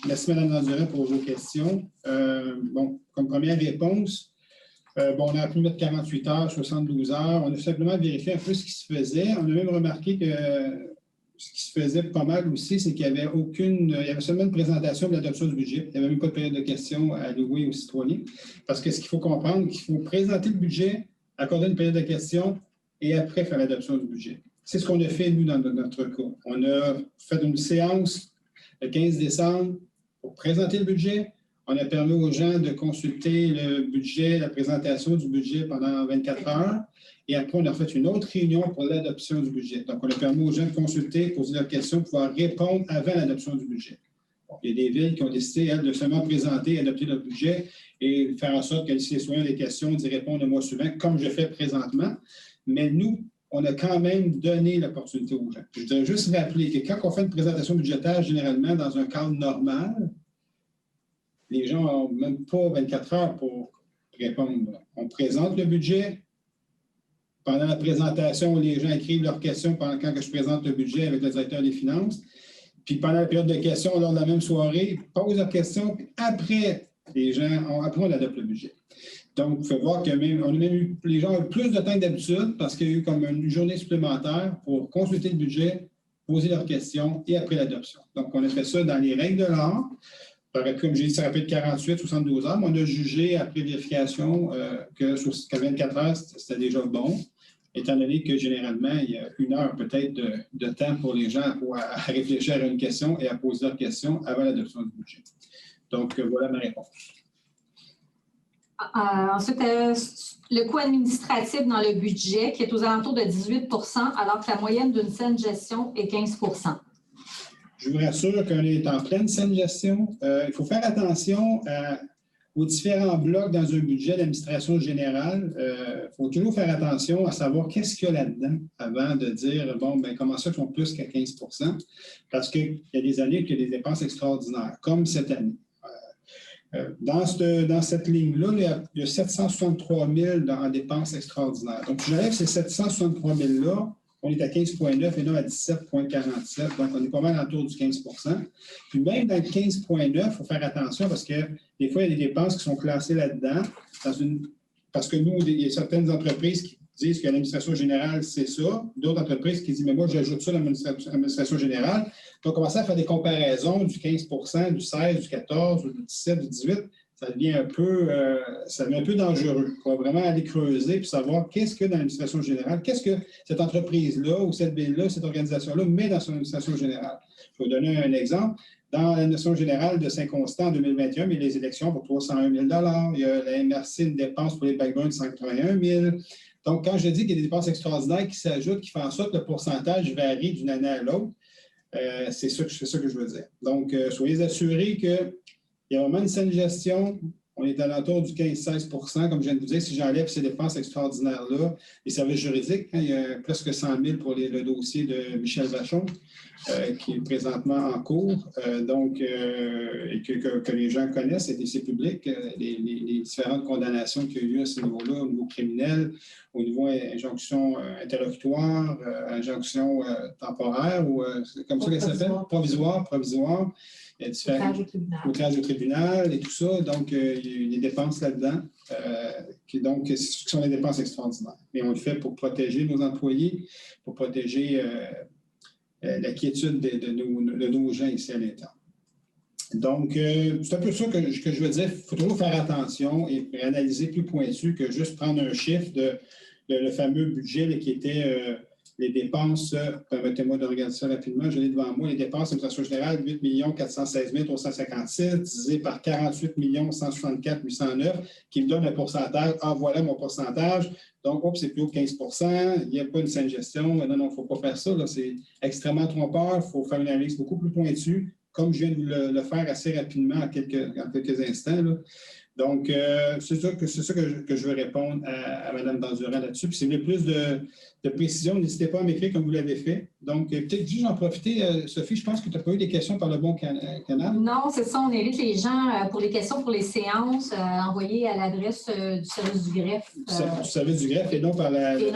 Speaker 1: Merci, Mme Endurant, pour vos questions. Comme première réponse, on a pu mettre 48 heures, 72 heures. On a simplement vérifié un peu ce qui se faisait. On a même remarqué que ce qui se faisait pas mal aussi, c'est qu'il y avait seulement une présentation de l'adoption du budget. Il n'y avait même pas de période de questions à allouer aux citoyens. Parce que ce qu'il faut comprendre, c'est qu'il faut présenter le budget, accorder une période de questions et après faire l'adoption du budget. C'est ce qu'on a fait, nous, dans notre cas. On a fait une séance le 15 décembre pour présenter le budget. On a permis aux gens de consulter le budget, la présentation du budget pendant 24 heures. Et après, on a fait une autre réunion pour l'adoption du budget. Donc, on a permis aux gens de consulter, poser leurs questions, pouvoir répondre avant l'adoption du budget. Bon, il y a des villes qui ont décidé, elles, de seulement présenter et adopter leur budget et faire en sorte que si les citoyens ont des questions, d'y répondre le mois suivant, comme je fais présentement. Mais nous, on a quand même donné l'opportunité aux gens. Je voudrais juste rappeler que quand on fait une présentation budgétaire, généralement, dans un cadre normal, les gens n'ont même pas 24 heures pour répondre. On présente le budget. Pendant la présentation, les gens écrivent leurs questions quand je présente le budget avec le directeur des finances. Puis pendant la période de questions, lors de la même soirée, ils posent leurs questions. Puis après, on adopte le budget. Donc, il faut voir que les gens ont plus de temps que d'habitude parce qu'il y a eu comme une journée supplémentaire pour consulter le budget, poser leurs questions et après l'adoption. Donc, on a fait ça dans les règles de l'art. Comme j'ai dit, ça aurait pu être 48, 72 heures, mais on a jugé, après vérification, que 24 heures, c'était déjà bon, étant donné que généralement, il y a 1 heure peut-être de temps pour les gens à réfléchir à une question et à poser leur question avant l'adoption du budget. Donc, voilà ma réponse.
Speaker 2: Ensuite, le coût administratif dans le budget qui est aux alentours de 18 alors que la moyenne d'une saine gestion est 15
Speaker 1: Je vous rassure qu'on est en pleine saine gestion. Il faut faire attention aux différents blocs dans un budget d'administration générale. Il faut toujours faire attention à savoir qu'est-ce qu'il y a là-dedans avant de dire, bon, bien, comment ça, ils font plus qu'à 15 parce qu'il y a des années qu'il y a des dépenses extraordinaires, comme cette année. Dans cette ligne-là, il y a 763 000 en dépenses extraordinaires. Donc, je rêve ces 763 000-là, on est à 15,9 et non à 17,47. Donc, on est pas mal autour du 15 Puis même dans le 15,9, il faut faire attention parce que des fois, il y a des dépenses qui sont classées là-dedans. Parce que nous, il y a certaines entreprises qui disent que l'administration générale, c'est ça. D'autres entreprises qui disent, mais moi, j'ajoute ça à l'administration générale. Donc, on commence à faire des comparaisons du 15 du 16, du 14, du 17, du 18. Ça devient un peu dangereux. Il faut vraiment aller creuser et savoir qu'est-ce que dans l'administration générale, qu'est-ce que cette entreprise-là ou cette ville-là, cette organisation-là met dans son administration générale. Je vais vous donner un exemple. Dans l'administration générale de Saint-Constant en 2021, il y a les élections pour 301 000 $. Il y a la MRC, une dépense pour les backgrounds de 181 000 $. Donc, quand je dis qu'il y a des dépenses extraordinaires qui s'ajoutent, qui font en sorte que le pourcentage varie d'une année à l'autre, c'est ça que je veux dire. Donc, soyez assurés que il y a vraiment une saine gestion. On est à l'entour du 15-16 comme je viens de vous dire. Si j'enlève ces dépenses extraordinaires-là, les services juridiques, il y a presque 100 000 pour le dossier de Michel Vachon, qui est présentement en cours, et que les gens connaissent, c'est public, les différentes condamnations qu'il y a eu à ce niveau-là, au niveau criminel, au niveau injonction interlocutoire, injonction temporaire, ou c'est comme ça qu'elle s'appelle? Provisoire. Outrage au tribunal et tout ça. Donc, il y a des dépenses là-dedans qui sont des dépenses extraordinaires. Mais on le fait pour protéger nos employés, pour protéger la quiétude de nos gens ici à l'interne. Donc, c'est un peu ça que je veux dire. Il faut toujours faire attention et analyser plus pointu que juste prendre un chiffre de le fameux budget là, qui était les dépenses, permettez-moi de regarder ça rapidement, je l'ai devant moi, les dépenses d'administration générale, 8 416 357 divisé par 48 164 809, qui me donne un pourcentage. Ah, voilà mon pourcentage. Donc, c'est plus haut que 15 il n'y a pas une saine gestion. Non, il ne faut pas faire ça. C'est extrêmement trompeur. Il faut faire une analyse beaucoup plus pointue, comme je viens de le faire assez rapidement en quelques instants. Là. Donc, c'est ça que je veux répondre à Mme Dandurand là-dessus. Puis, si vous voulez plus de précision, n'hésitez pas à m'écrire comme vous l'avez fait. Donc, peut-être juste en profiter, Sophie, je pense que tu n'as pas eu des questions par le bon canal.
Speaker 2: Non, c'est ça. On invite les gens pour les questions pour les séances envoyées à l'adresse du service du greffe.
Speaker 1: Du service du greffe et non par
Speaker 2: les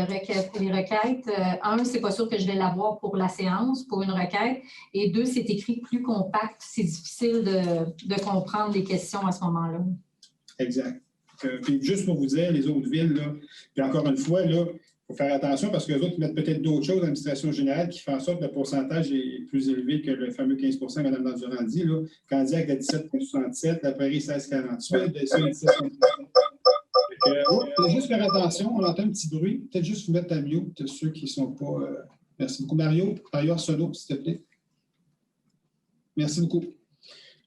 Speaker 2: requêtes. Un, c'est pas sûr que je vais l'avoir pour la séance, pour une requête. Et deux, c'est écrit plus compact. C'est difficile de comprendre les questions à ce moment-là.
Speaker 1: Exact. Puis juste pour vous dire, les autres villes, là, puis encore une fois, là, il faut faire attention parce que les autres mettent peut-être d'autres choses dans l'administration générale qui font en sorte que le pourcentage est plus élevé que le fameux 15 que Mme Dandurand dit. Là. Candiac à 17,67, la Prairie 16,48, Dessus 17,48. Juste faire attention, on entend un petit bruit. Peut-être juste vous mettre à mute, ceux qui ne sont pas. Merci beaucoup. Mario Arsenault, s'il te plaît. Merci beaucoup.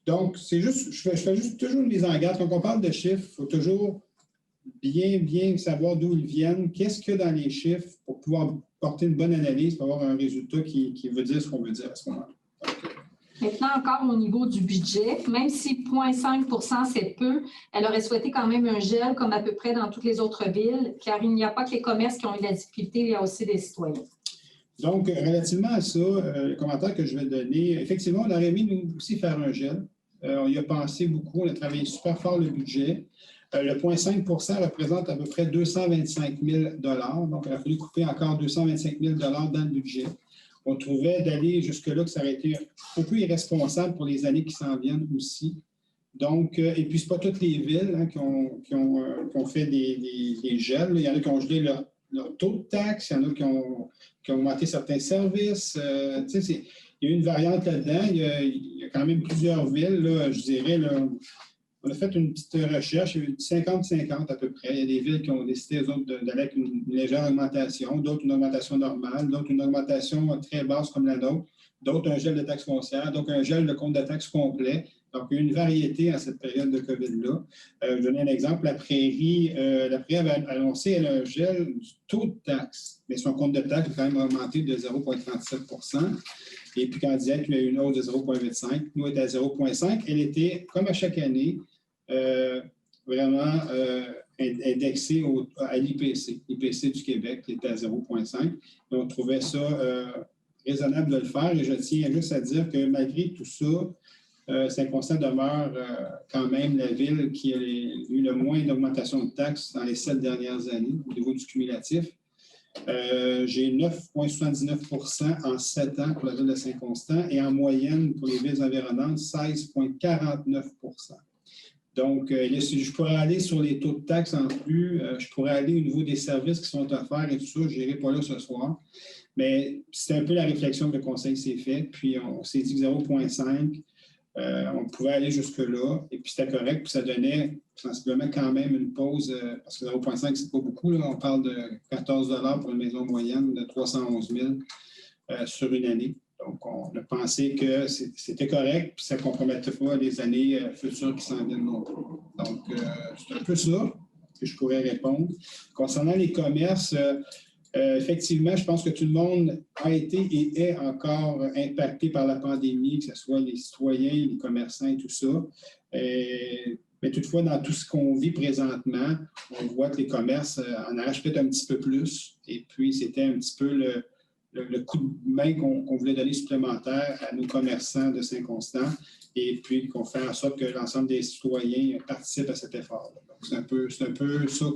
Speaker 1: Donc, c'est juste, je fais juste toujours une mise en garde. Quand on parle de chiffres, il faut toujours bien savoir d'où ils viennent, qu'est-ce qu'il y a dans les chiffres pour pouvoir porter une bonne analyse, pour avoir un résultat qui veut dire ce qu'on veut dire à ce moment-là.
Speaker 2: Maintenant, encore au niveau du budget, même si 0,5 c'est peu, elle aurait souhaité quand même un gel comme à peu près dans toutes les autres villes, car il n'y a pas que les commerces qui ont eu de la difficulté, il y a aussi des citoyens. Donc, relativement à ça, le commentaire que je vais donner, effectivement, on aurait mis nous aussi faire un gel. On y a pensé beaucoup, on a travaillé super fort le budget. Le 0,5 représente à peu près 225 000 $. Donc, il a fallu couper encore 225 000 $ dans le budget. On trouvait d'aller jusque-là que ça aurait été un peu irresponsable pour les années qui s'en viennent aussi. Donc, et puis, ce n'est pas toutes les villes qui ont fait des gels. Il y en a qui ont gelé
Speaker 1: leur taux de taxe, il y en a qui ont augmenté certains services. Il y a eu une variante là-dedans. Il y a quand même plusieurs villes, là, je dirais. Là, on a fait une petite recherche, il y a eu 50-50 à peu près. Il y a des villes qui ont décidé, eux autres, d'aller avec une légère augmentation, d'autres une augmentation normale, d'autres une augmentation très basse comme la nôtre, d'autres un gel de taxes foncières, donc un gel de compte de taxes complet. Donc, il y a eu une variété en cette période de COVID-là. Je vais donner un exemple. La Prairie avait annoncé un gel du taux de taxe, mais son compte de taxe a quand même augmenté de 0,37 %. Et puis, quand on disait qu'il y a eu une hausse de 0,25, nous, on était à 0,5. Elle était, comme à chaque année, vraiment indexée à l'IPC. L'IPC du Québec qui était à 0,5. On trouvait ça raisonnable de le faire. Et je tiens juste à dire que malgré tout ça, Saint-Constant demeure quand même la ville qui a eu le moins d'augmentation de taxes dans les 7 dernières années au niveau du cumulatif. J'ai 9,79 % en 7 ans pour la ville de Saint-Constant et en moyenne pour les villes environnantes, 16,49 %. Donc, je pourrais aller sur les taux de taxes en plus, je pourrais aller au niveau des services qui sont offerts et tout ça, je n'irai pas là ce soir. Mais c'est un peu la réflexion que le conseil s'est faite, puis on s'est dit que 0,5, on pouvait aller jusque-là, et puis c'était correct, puis ça donnait sensiblement quand même une pause, parce que 0,5, c'est pas beaucoup, là, on parle de 14 $ pour une maison moyenne de 311 000 sur une année. Donc, on a pensé que c'était correct, puis ça ne compromettait pas les années futures qui s'en viennent non plus. Donc, c'est un peu ça que je pourrais répondre. Concernant les commerces, effectivement, je pense que tout le monde a été et est encore impacté par la pandémie, que ce soit les citoyens, les commerçants et tout ça. Mais toutefois, dans tout ce qu'on vit présentement, on voit que les commerces en arrachent peut-être un petit peu plus. Et puis, c'était un petit peu le coup de main qu'on voulait donner supplémentaire à nos commerçants de Saint-Constant et puis qu'on fait en sorte que l'ensemble des citoyens participent à cet effort-là. Donc, c'est un peu ça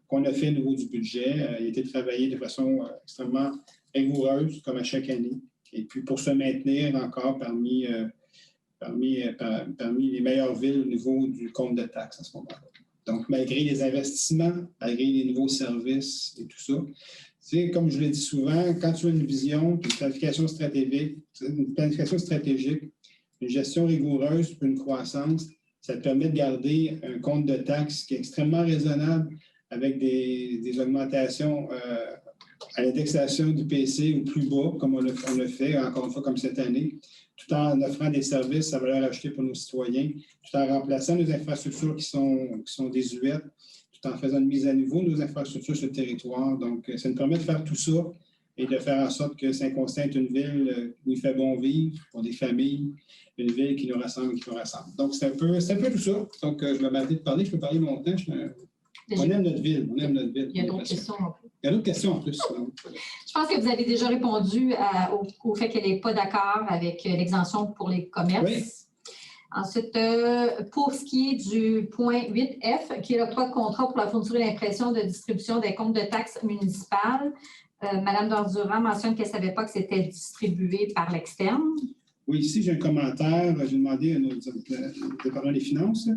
Speaker 1: qu'on a fait au niveau du budget. Il a été travaillé de façon extrêmement rigoureuse, comme à chaque année. Et puis, pour se maintenir encore parmi les meilleures villes au niveau du compte de taxes à ce moment-là. Donc, malgré les investissements, malgré les nouveaux services et tout ça, c'est comme je le dis souvent, quand tu as une vision, une planification stratégique, une gestion rigoureuse pour une croissance, ça te permet de garder un compte de taxes qui est extrêmement raisonnable avec des augmentations à l'indexation du PC au plus bas, comme on le fait, encore une fois, comme cette année, tout en offrant des services à valeur ajoutée pour nos citoyens, tout en remplaçant nos infrastructures qui sont désuètes, tout en faisant une mise à niveau de nos infrastructures sur le territoire. Donc, ça nous permet de faire tout ça et de faire en sorte que Saint-Constant est une ville où il fait bon vivre pour des familles, une ville qui nous rassemble et qui nous rassemble. Donc, c'est un peu tout ça. Donc, je me m'arrête de parler, je peux parler longtemps. On aime notre ville. On aime notre ville.
Speaker 2: Il y a d'autres questions en plus.
Speaker 1: Il y a d'autres questions en plus.
Speaker 2: Je pense que vous avez déjà répondu au fait qu'elle n'est pas d'accord avec l'exemption pour les commerces.
Speaker 1: Oui.
Speaker 2: Ensuite, pour ce qui est du point 8F, qui est l'octroi de contrat pour la fourniture et l'impression de distribution des comptes de taxes municipales, Mme Dandurand mentionne qu'elle ne savait pas que c'était distribué par l'externe.
Speaker 1: Oui, ici, j'ai un commentaire. J'ai demandé à notre département des finances.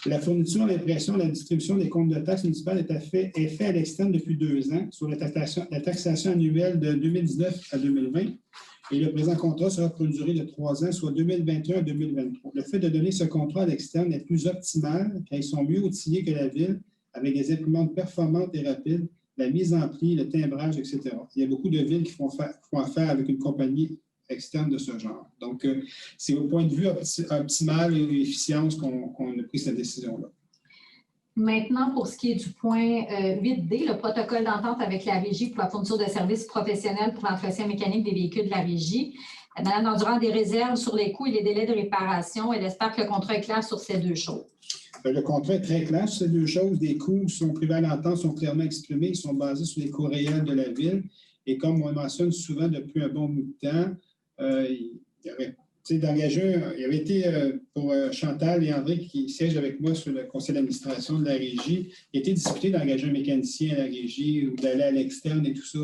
Speaker 1: La fourniture, l'impression, la distribution des comptes de taxes municipales est fait à l'externe depuis 2 ans sur la taxation annuelle de 2019 à 2020. Et le présent contrat sera pour une durée de 3 ans, soit 2021 à 2023. Le fait de donner ce contrat à l'externe est plus optimal car ils sont mieux outillés que la ville avec des imprimantes performantes et rapides, la mise en pli, le timbrage, etc. Il y a beaucoup de villes qui font affaire avec une compagnie externe de ce genre. Donc, c'est au point de vue optimal et efficience qu'on a pris cette décision-là.
Speaker 2: Maintenant, pour ce qui est du point 8D, le protocole d'entente avec la Régie pour la fourniture de services professionnels pour l'entretien mécanique des véhicules de la Régie. Mme Dandurand a des réserves sur les coûts et les délais de réparation. Elle espère que le contrat est clair sur ces 2 choses.
Speaker 1: Le contrat est très clair sur ces 2 choses. Les coûts sont privés à l'entente, sont clairement exprimés. Ils sont basés sur les coûts réels de la ville. Et comme on mentionne souvent depuis un bon bout de temps, il avait été pour Chantal et André qui siègent avec moi sur le conseil d'administration de la Régie, il a été discuté d'engager un mécanicien à la Régie ou d'aller à l'externe et tout ça.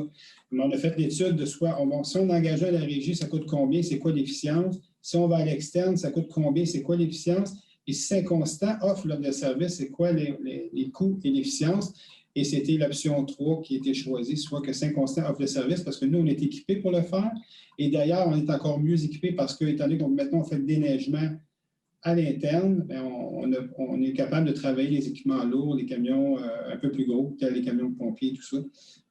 Speaker 1: Mais on a fait l'étude de si on engage à la Régie, ça coûte combien, c'est quoi l'efficience? Si on va à l'externe, ça coûte combien, c'est quoi l'efficience? Et si Saint-Constant offre l'offre de service, c'est quoi les coûts et l'efficience? Et c'était l'option 3 qui a été choisie, soit que Saint-Constant offre le service parce que nous, on est équipés pour le faire. Et d'ailleurs, on est encore mieux équipés parce que, étant donné qu'on maintenant on fait le déneigement à l'interne, on est capable de travailler les équipements lourds, les camions un peu plus gros, tels les camions de pompiers, tout ça.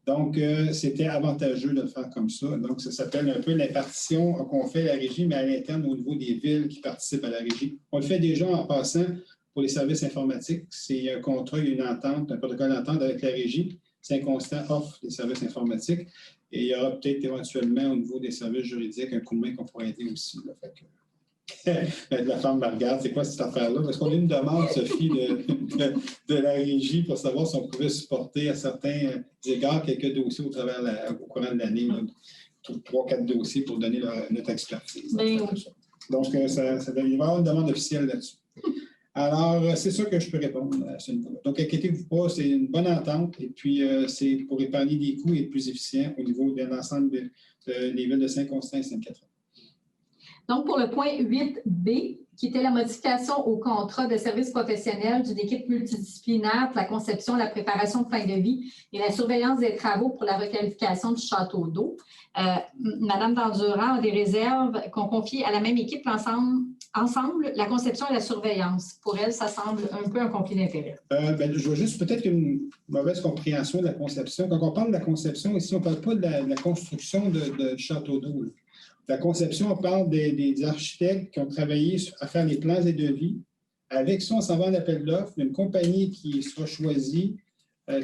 Speaker 1: Donc, c'était avantageux de le faire comme ça. Donc, ça s'appelle un peu l'impartition qu'on fait à la régie, mais à l'interne, au niveau des villes qui participent à la régie. On le fait déjà en passant pour les services informatiques. C'est un contrat, il y a une entente, un protocole d'entente avec la régie. Saint-Constant offre les services informatiques. Et il y aura peut-être éventuellement au niveau des services juridiques un coup de main qu'on pourrait aider aussi. Là. Fait que... la femme me regarde, c'est quoi cette affaire-là? Parce qu'on a une demande, Sophie, de la régie pour savoir si on pouvait supporter à certains égards quelques dossiers au courant de l'année, 3-4 dossiers pour donner notre expertise. Donc, ça va y avoir une demande officielle là-dessus. Alors, c'est ça que je peux répondre à ce niveau-là. Donc, inquiétez-vous pas, c'est une bonne entente et puis c'est pour épargner des coûts et être plus efficient au niveau de l'ensemble des villes de Saint-Constant et Sainte-Catherine.
Speaker 2: Donc, pour le point 8B, qui était la modification au contrat de service professionnel d'une équipe multidisciplinaire pour la conception, la préparation de fin de vie et la surveillance des travaux pour la requalification du château d'eau. Madame Dandurand a des réserves qu'on confie à la même équipe ensemble la conception et la surveillance. Pour elle, ça semble un peu un conflit d'intérêt.
Speaker 1: Je vois juste peut-être une mauvaise compréhension de la conception. Quand on parle de la conception, ici, on ne parle pas de la construction de château d'eau. La conception, on parle des architectes qui ont travaillé à faire les plans et devis. Avec ça, on s'en va en appel d'offres. Il y a une compagnie qui sera choisie,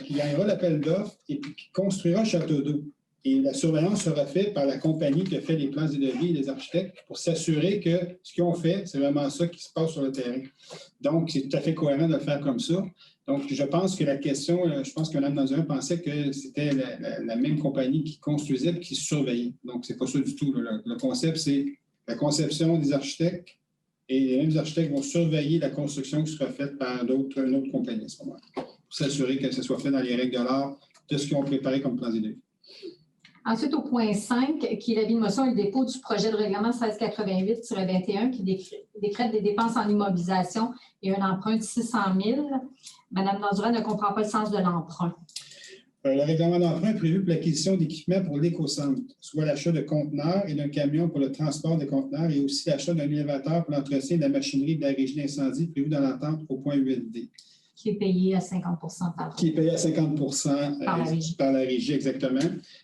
Speaker 1: qui gagnera l'appel d'offres et puis qui construira le château d'eau. Et la surveillance sera faite par la compagnie qui a fait les plans et devis et les architectes pour s'assurer que ce qu'ils ont fait, c'est vraiment ça qui se passe sur le terrain. Donc, c'est tout à fait cohérent de le faire comme ça. Donc, je pense que la question, je pense que Mme Dandurand pensait que c'était la même compagnie qui construisait et qui surveillait. Donc, c'est pas ça du tout. Le concept, c'est la conception des architectes et les mêmes architectes vont surveiller la construction qui sera faite par une autre compagnie à ce moment-là pour s'assurer que ce soit fait dans les règles de l'art de ce qu'ils ont préparé comme plans et devis.
Speaker 2: Ensuite, au point 5, qui est l'avis de motion et le dépôt du projet de règlement 1688-21 qui décrète des dépenses en immobilisation et un emprunt de 600 000. Mme Dandurand ne comprend pas le sens de l'emprunt.
Speaker 1: Le règlement d'emprunt est prévu pour l'acquisition d'équipements pour l'écocentre, soit l'achat de conteneurs et d'un camion pour le transport des conteneurs et aussi l'achat d'un élévateur pour l'entretien de la machinerie de la régie d'incendie prévue dans l'entente au point 8D.
Speaker 2: Qui est payé à 50 par
Speaker 1: Qui est payé à 50 par la régie, exactement.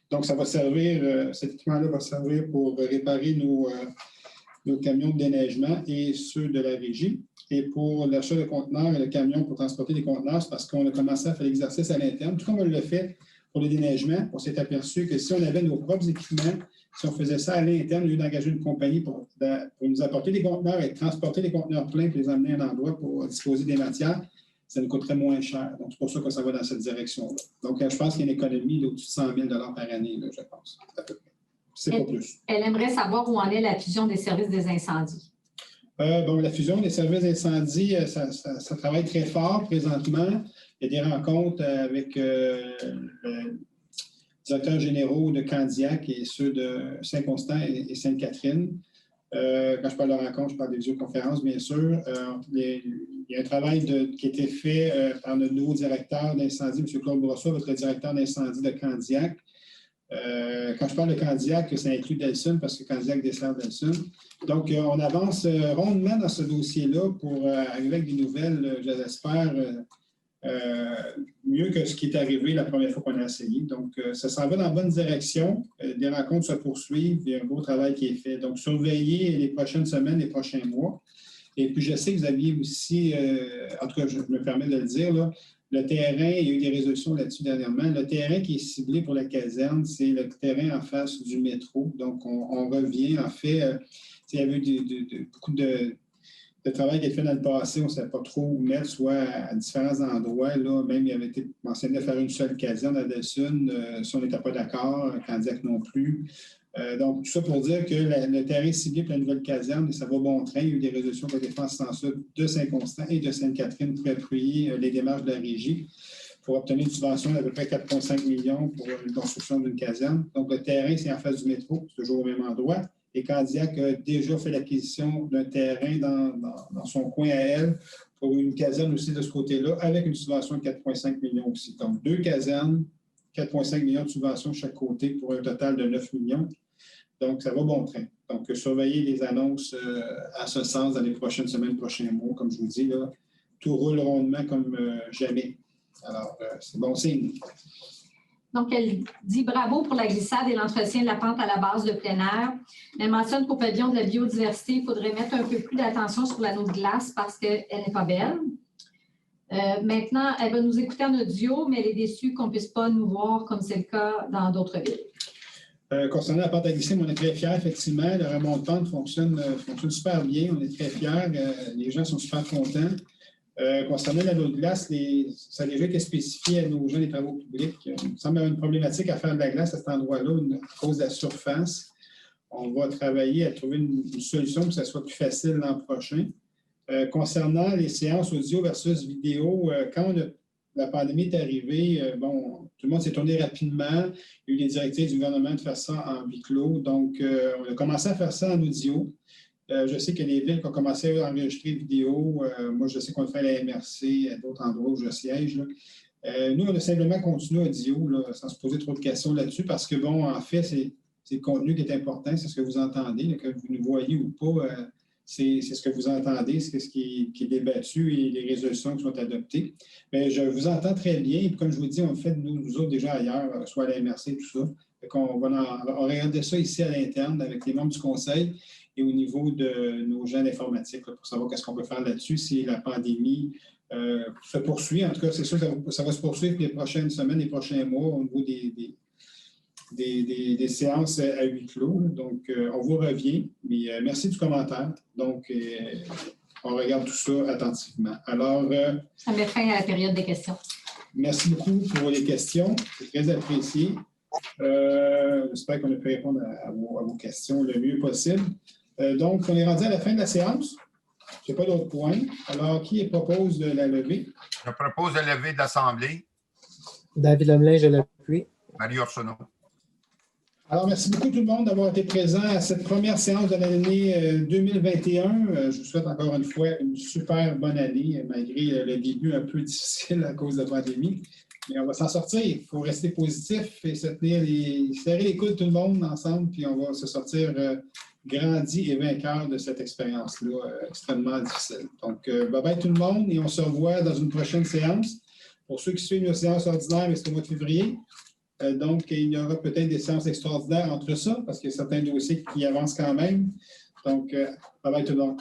Speaker 1: Donc, ça va servir, cet équipement-là va servir pour réparer nos camions de déneigement et ceux de la régie. Et pour l'achat de conteneurs et le camion pour transporter des conteneurs, c'est parce qu'on a commencé à faire l'exercice à l'interne. Tout comme on le fait pour le déneigement, on s'est aperçu que si on avait nos propres équipements, si on faisait ça à l'interne, au lieu d'engager une compagnie pour nous apporter des conteneurs et transporter les conteneurs pleins pour les emmener à un endroit pour disposer des matières, ça nous coûterait moins cher. Donc, c'est pour ça que ça va dans cette direction-là. Donc, je pense qu'il y a une économie d'au-dessus de 100 000 par année, là, je pense. C'est pas plus.
Speaker 2: Elle aimerait savoir où en est la fusion des services des incendies.
Speaker 1: La fusion des services d'incendie, ça travaille très fort présentement. Il y a des rencontres avec les directeurs généraux de Candiac et ceux de Saint-Constant et Sainte-Catherine. Quand je parle de rencontres, je parle des visioconférences, bien sûr. Il y a un travail qui a été fait par notre nouveau directeur d'incendie, M. Claude Brossois, votre directeur d'incendie de Candiac. Quand je parle de Candiac, ça inclut Delsun parce que Candiac dessert Delsun. Donc, on avance rondement dans ce dossier-là pour arriver avec des nouvelles, je l'espère, mieux que ce qui est arrivé la première fois qu'on a essayé. Donc, ça s'en va dans la bonne direction. Des rencontres se poursuivent. Il y a un beau travail qui est fait. Donc, surveillez les prochaines semaines, les prochains mois. Et puis, je sais que vous aviez aussi, en tout cas, je me permets de le dire, là, le terrain, il y a eu des résolutions là-dessus dernièrement. Le terrain qui est ciblé pour la caserne, c'est le terrain en face du métro. Donc, on revient. En fait, il y avait eu beaucoup de travail qui a été fait dans le passé. On ne savait pas trop où mettre, soit à différents endroits. Là, même, il avait été mentionné de faire une seule caserne à Delsun. Si on n'était pas d'accord, Candiac non plus. Donc, tout ça pour dire que le terrain ciblé pour la nouvelle caserne, ça va bon train. Il y a eu des résolutions qui ont été faites en ce sens-là de Saint-Constant et de Sainte-Catherine pour appuyer les démarches de la régie pour obtenir une subvention d'à peu près 4,5 millions pour une construction d'une caserne. Donc, le terrain, c'est en face du métro, c'est toujours au même endroit. et Candiac a déjà fait l'acquisition d'un terrain dans son coin à elle pour une caserne aussi de ce côté-là, avec une subvention de 4,5 millions aussi. Donc, 2 casernes, 4,5 millions de subventions de chaque côté pour un total de 9 millions. Donc, ça va bon train. Donc, surveillez les annonces à ce sens dans les prochaines semaines, prochains mois. Comme je vous dis, là, tout roule rondement comme jamais. Alors, c'est bon signe.
Speaker 2: Donc, elle dit bravo pour la glissade et l'entretien de la pente à la base de plein air. Elle mentionne qu'au pavillon de la biodiversité, il faudrait mettre un peu plus d'attention sur l'anneau de glace parce qu'elle n'est pas belle. Maintenant, elle va nous écouter en audio, mais elle est déçue qu'on ne puisse pas nous voir comme c'est le cas dans d'autres villes.
Speaker 1: Concernant la pente à glisser, on est très fiers, effectivement. Le remont de pente fonctionne super bien. On est très fiers. Les gens sont super contents. Concernant l'anneau de glace, ça a déjà été spécifié à nos gens des travaux publics. Il me semble avoir une problématique à faire de la glace à cet endroit-là à cause de la surface. On va travailler à trouver une solution pour que ça soit plus facile l'an prochain. Concernant les séances audio versus vidéo, quand la pandémie est arrivée, tout le monde s'est tourné rapidement. Il y a eu des directives du gouvernement de faire ça en huis clos. Donc, on a commencé à faire ça en audio. Je sais qu'il y a des villes qui ont commencé à enregistrer vidéo. Moi, je sais qu'on le fait à la MRC, à d'autres endroits où je siège. Nous, on a simplement continué audio, là, sans se poser trop de questions là-dessus, parce que, en fait, c'est le contenu qui est important, c'est ce que vous entendez, là, que vous nous voyez ou pas, c'est ce que vous entendez, c'est ce qui est débattu et les résolutions qui sont adoptées. Mais je vous entends très bien, et comme je vous dis, on le fait nous autres déjà ailleurs, soit à la MRC, tout ça. On va regarder ça ici à l'interne avec les membres du conseil et au niveau de nos gens d'informatique pour savoir qu'est-ce qu'on peut faire là-dessus si la pandémie se poursuit. En tout cas, c'est sûr que ça va se poursuivre les prochaines semaines, les prochains mois au niveau des séances à huis clos. Donc, on vous revient. Mais merci du commentaire. Donc, on regarde tout ça attentivement. Alors,
Speaker 2: ça met fin à la période des questions.
Speaker 1: Merci beaucoup pour les questions. C'est très apprécié. J'espère qu'on a pu répondre à vos questions le mieux possible. Donc, on est rendu à la fin de la séance. Je n'ai pas d'autres points. Alors, qui propose de la lever?
Speaker 5: Je propose de lever de l'Assemblée.
Speaker 4: David Lemelin, je l'appuie.
Speaker 5: Marie Arsenault.
Speaker 1: Alors, merci beaucoup tout le monde d'avoir été présent à cette première séance de l'année 2021. Je vous souhaite encore une fois une super bonne année, malgré le début un peu difficile à cause de la pandémie. Mais on va s'en sortir. Il faut rester positif et serrer les coudes tout le monde ensemble, puis on va se sortir grandi et vainqueur de cette expérience-là extrêmement difficile. Donc, bye-bye tout le monde et on se revoit dans une prochaine séance. Pour ceux qui suivent nos séances ordinaires, mais c'est au mois de février. Donc, il y aura peut-être des séances extraordinaires entre ça, parce qu'il y a certains dossiers qui avancent quand même. Donc, bye-bye tout le monde.